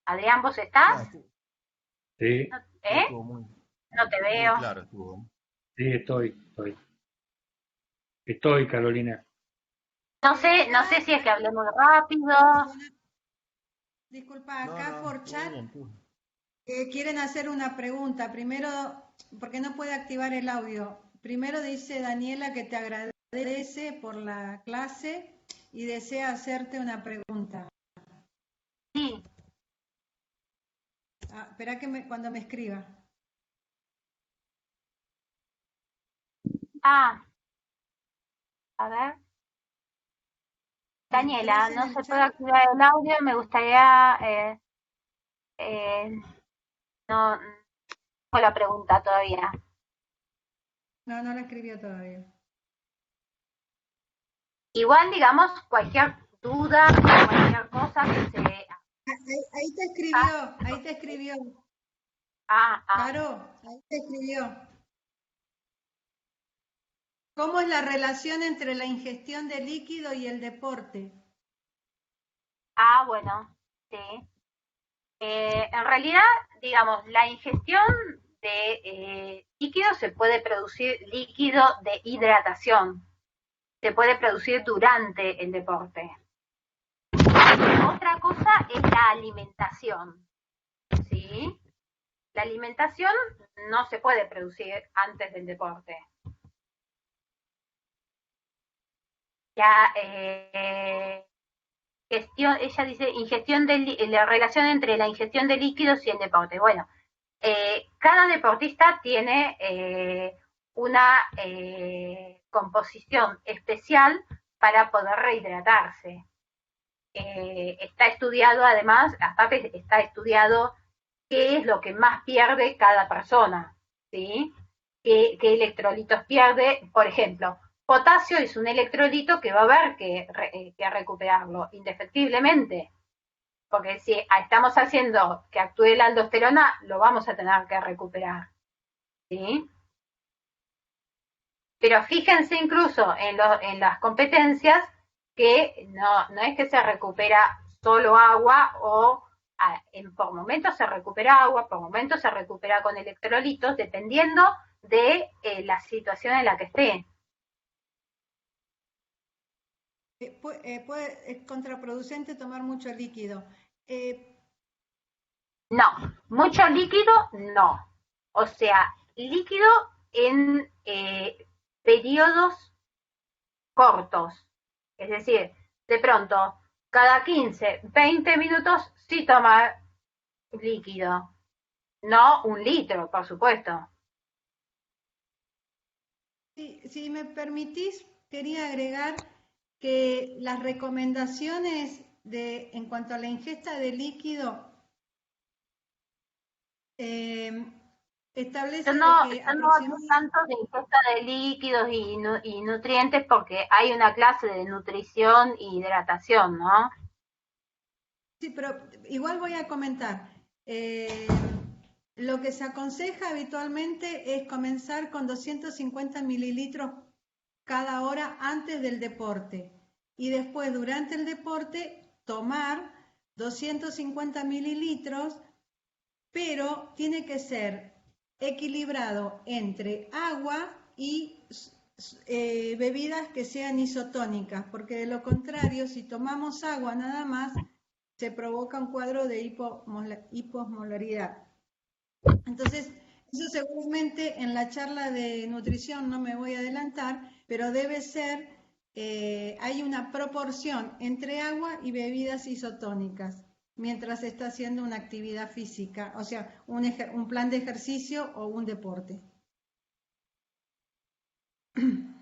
Adrián, ¿vos estás? No, Sí, ¿Eh? estuvo No te muy veo. claro, estuvo. sí, estoy, Carolina. No sé si es que hablemos rápido. Disculpa, No, acá no, por estuvo chat bien, estuvo. quieren hacer una pregunta. Primero, porque no puede activar el audio. Primero dice Daniela que te agradece por la clase y desea hacerte una pregunta. Sí. Espera que cuando me escriba. Ah, a ver. Daniela, ¿Entras en no el se puede chat? activar el audio. Me gustaría... no, no tengo la pregunta todavía. No, no la escribió todavía. Igual, digamos, cualquier duda, cualquier cosa que se... Ahí te escribió, ahí te escribió. Ah, ah. Caro, ahí te escribió. ¿Cómo es la relación entre la ingestión de líquido y el deporte? Ah, bueno, sí. En realidad, digamos, la ingestión de líquido se puede producir líquido de hidratación, se puede producir durante el deporte. Otra cosa es la alimentación, ¿sí? La alimentación no se puede producir antes del deporte. La ella dice la relación entre la ingestión de líquidos y el deporte. Bueno, cada deportista tiene una composición especial para poder rehidratarse. Está estudiado, además, aparte está estudiado qué es lo que más pierde cada persona, ¿sí? ¿Qué electrolitos pierde? Por ejemplo, potasio es un electrolito que va a haber que recuperarlo indefectiblemente, porque si estamos haciendo que actúe la aldosterona, lo vamos a tener que recuperar, ¿sí? Pero fíjense incluso en las competencias que no es que se recupera solo agua o por momentos se recupera agua, por momentos se recupera con electrolitos, dependiendo de la situación en la que esté. Es contraproducente tomar mucho líquido. No, mucho líquido, no. O sea, líquido en periodos cortos. Es decir, de pronto, cada 15, 20 minutos sí tomar líquido. No un litro, por supuesto. Si me permitís, quería agregar que las recomendaciones en cuanto a la ingesta de líquido Establece Yo que no hablo tanto de ingesta de líquidos y nutrientes porque hay una clase de nutrición y hidratación, ¿no? Sí, pero igual voy a comentar. Lo que se aconseja habitualmente es comenzar con 250 mililitros cada hora antes del deporte y después durante el deporte tomar 250 mililitros, pero tiene que ser equilibrado entre agua y bebidas que sean isotónicas, porque de lo contrario, si tomamos agua nada más, se provoca un cuadro de hiposmolaridad. Entonces, eso seguramente en la charla de nutrición no me voy a adelantar, pero debe ser, hay una proporción entre agua y bebidas isotónicas mientras se está haciendo una actividad física, o sea, un plan de ejercicio o un deporte. Sí,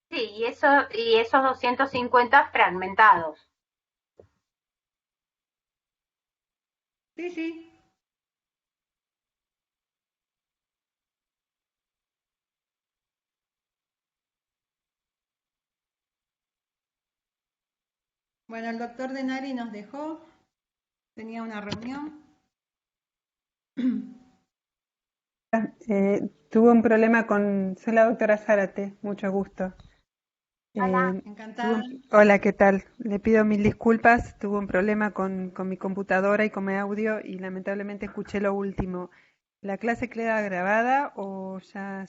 y esos 250 fragmentados. Sí, sí. Bueno, el doctor Denari nos dejó, tenía una reunión. Tuve un problema soy la doctora Zárate, mucho gusto. Hola. Encantada. Hola, ¿qué tal? Le pido mil disculpas, tuve un problema con mi computadora y con mi audio y lamentablemente escuché lo último. ¿La clase queda grabada o ya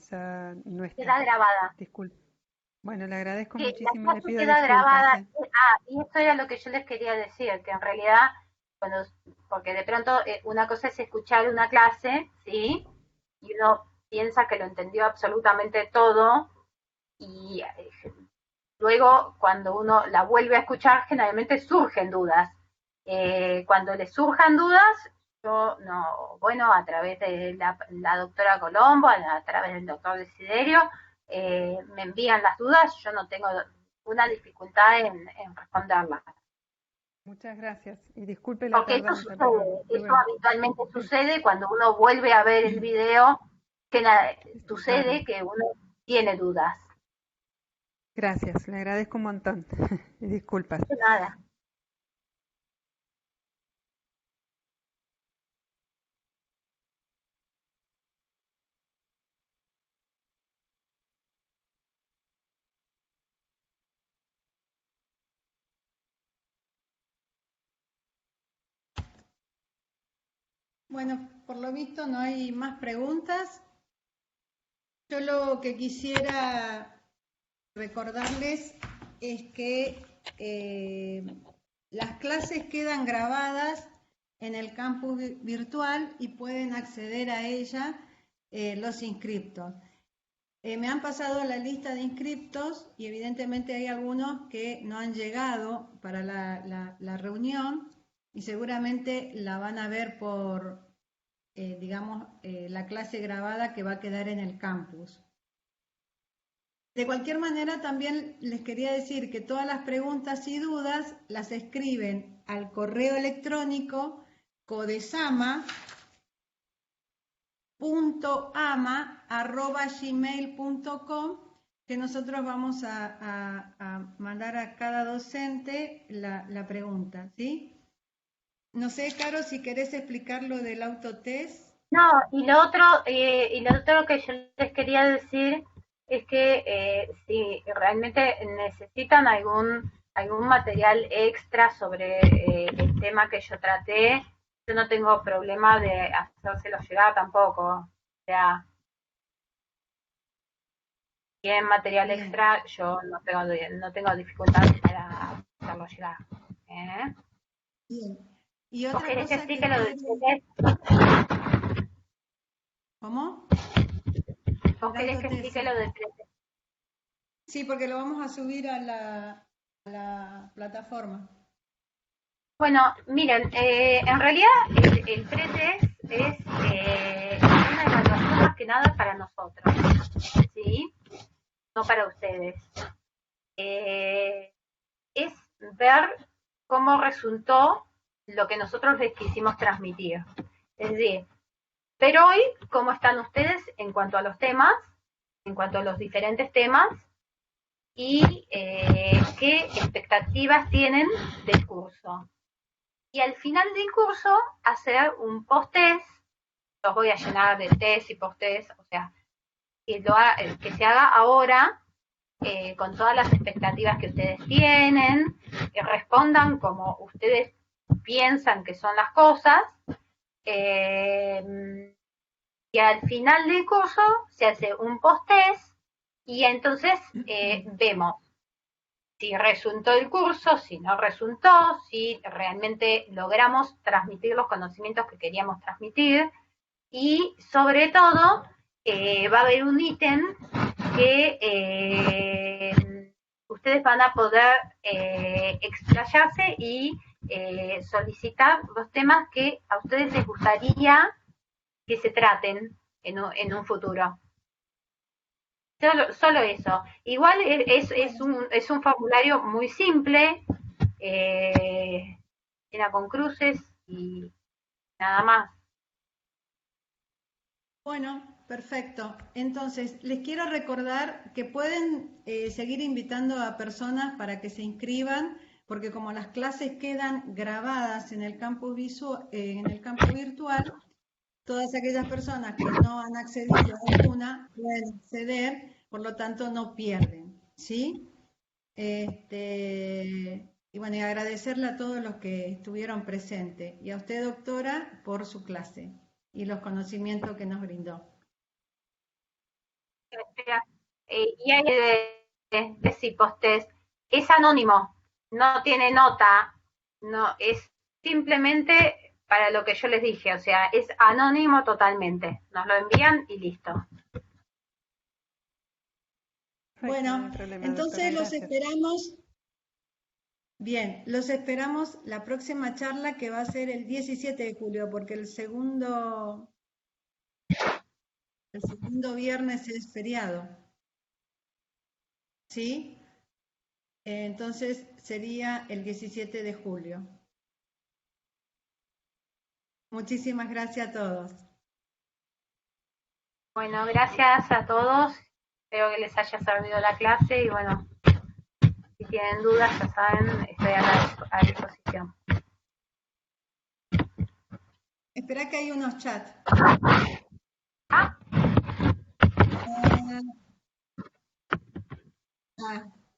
no está? Queda grabada. Disculpe. Bueno, le agradezco Sí, la muchísimo, le clase pido queda disculpas. grabada. Y esto era lo que yo les quería decir, que en realidad, porque de pronto una cosa es escuchar una clase, ¿sí? Y uno piensa que lo entendió absolutamente todo y luego cuando uno la vuelve a escuchar generalmente surgen dudas. Cuando le surjan dudas, yo no, bueno, a través de la doctora Colombo, a través del doctor Desiderio, me envían las dudas, yo no tengo una dificultad en responderlas. Muchas gracias y disculpe la Porque eso tardanza, pero sucede, eso habitualmente sucede cuando uno vuelve a ver el video, que sucede que uno tiene dudas. Gracias, le agradezco un montón. Y disculpas. Nada. Bueno, por lo visto no hay más preguntas. Yo lo que quisiera recordarles es que las clases quedan grabadas en el campus virtual y pueden acceder a ella los inscriptos. Me han pasado la lista de inscriptos y evidentemente hay algunos que no han llegado para la reunión y seguramente la van a ver por, digamos, la clase grabada que va a quedar en el campus. De cualquier manera, también les quería decir que todas las preguntas y dudas las escriben al correo electrónico codesama.ama@gmail.com, que nosotros vamos a mandar a cada docente la pregunta, ¿sí? No sé, Caro, si querés explicar lo del autotest. No, y lo otro que yo les quería decir es que si realmente necesitan algún material extra sobre el tema que yo traté, yo no tengo problema de hacérselo llegar tampoco. O sea, si hay material Bien. extra, yo no tengo dificultad para hacerlo llegar. ¿Eh? Bien. Y ¿Vos otra querés que cosa que explique lo del quiero... test? ¿Cómo? ¿Vos querés que Autotest, explique sí. lo del test? Sí, porque lo vamos a subir a la plataforma. Bueno, miren, en realidad el pretest es una evaluación más que nada para nosotros, ¿sí? No para ustedes. Es ver cómo resultó lo que nosotros les quisimos transmitir. Es decir, Pero hoy, ¿cómo están ustedes en cuanto a los temas, en cuanto a los diferentes temas? Y qué expectativas tienen del curso. Y al final del curso, hacer un post-test. Los voy a llenar de test y post-test, o sea, que se haga ahora, con todas las expectativas que ustedes tienen, que respondan como ustedes piensan que son las cosas, y al final del curso se hace un post-test y entonces vemos si resultó el curso, si no resultó, si realmente logramos transmitir los conocimientos que queríamos transmitir, y sobre todo va a haber un ítem que ustedes van a poder explayarse y solicitar los temas que a ustedes les gustaría que se traten en un futuro. Solo eso. Igual es un formulario muy simple, era con cruces y nada más. Bueno, perfecto. Entonces, les quiero recordar que pueden seguir invitando a personas para que se inscriban, porque como las clases quedan grabadas en el campo virtual, todas aquellas personas que no han accedido a alguna pueden acceder, por lo tanto no pierden, ¿sí? Y bueno, y agradecerle a todos los que estuvieron presentes y a usted, doctora, por su clase y los conocimientos que nos brindó. Y hay de decir post-test, es anónimo, no tiene nota, no es simplemente para lo que yo les dije, o sea, es anónimo totalmente. Nos lo envían y listo. Bueno, entonces los esperamos. Bien, los esperamos la próxima charla, que va a ser el 17 de julio, porque el segundo viernes es feriado. ¿Sí? Entonces sería el 17 de julio. Muchísimas gracias a todos. Bueno, gracias a todos. Espero que les haya servido la clase y bueno, si tienen dudas, ya saben, estoy a disposición. Espera que hay unos chats.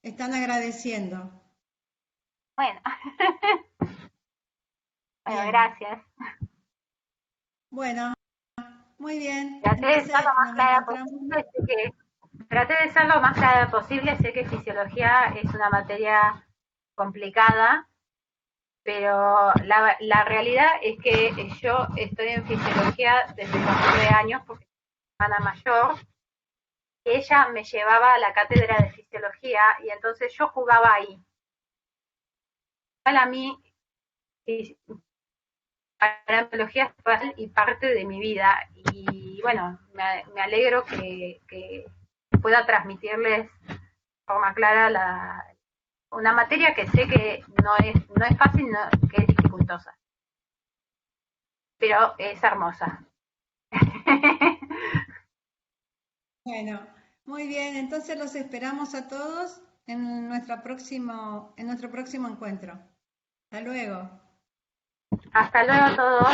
Están agradeciendo. Bueno. Bueno, gracias. Bueno, muy bien. Traté de ser lo más clara posible, sé que fisiología es una materia complicada, pero la realidad es que yo estoy en fisiología desde los 9 años, porque soy hermana mayor. Ella me llevaba a la cátedra de fisiología y entonces yo jugaba ahí. A mí, la biología es y parte de mi vida, y bueno, me alegro que pueda transmitirles de forma clara una materia que sé que no es fácil, que es dificultosa, pero es hermosa. Bueno, muy bien, entonces los esperamos a todos en nuestro próximo encuentro. Hasta luego. Hasta luego a todos.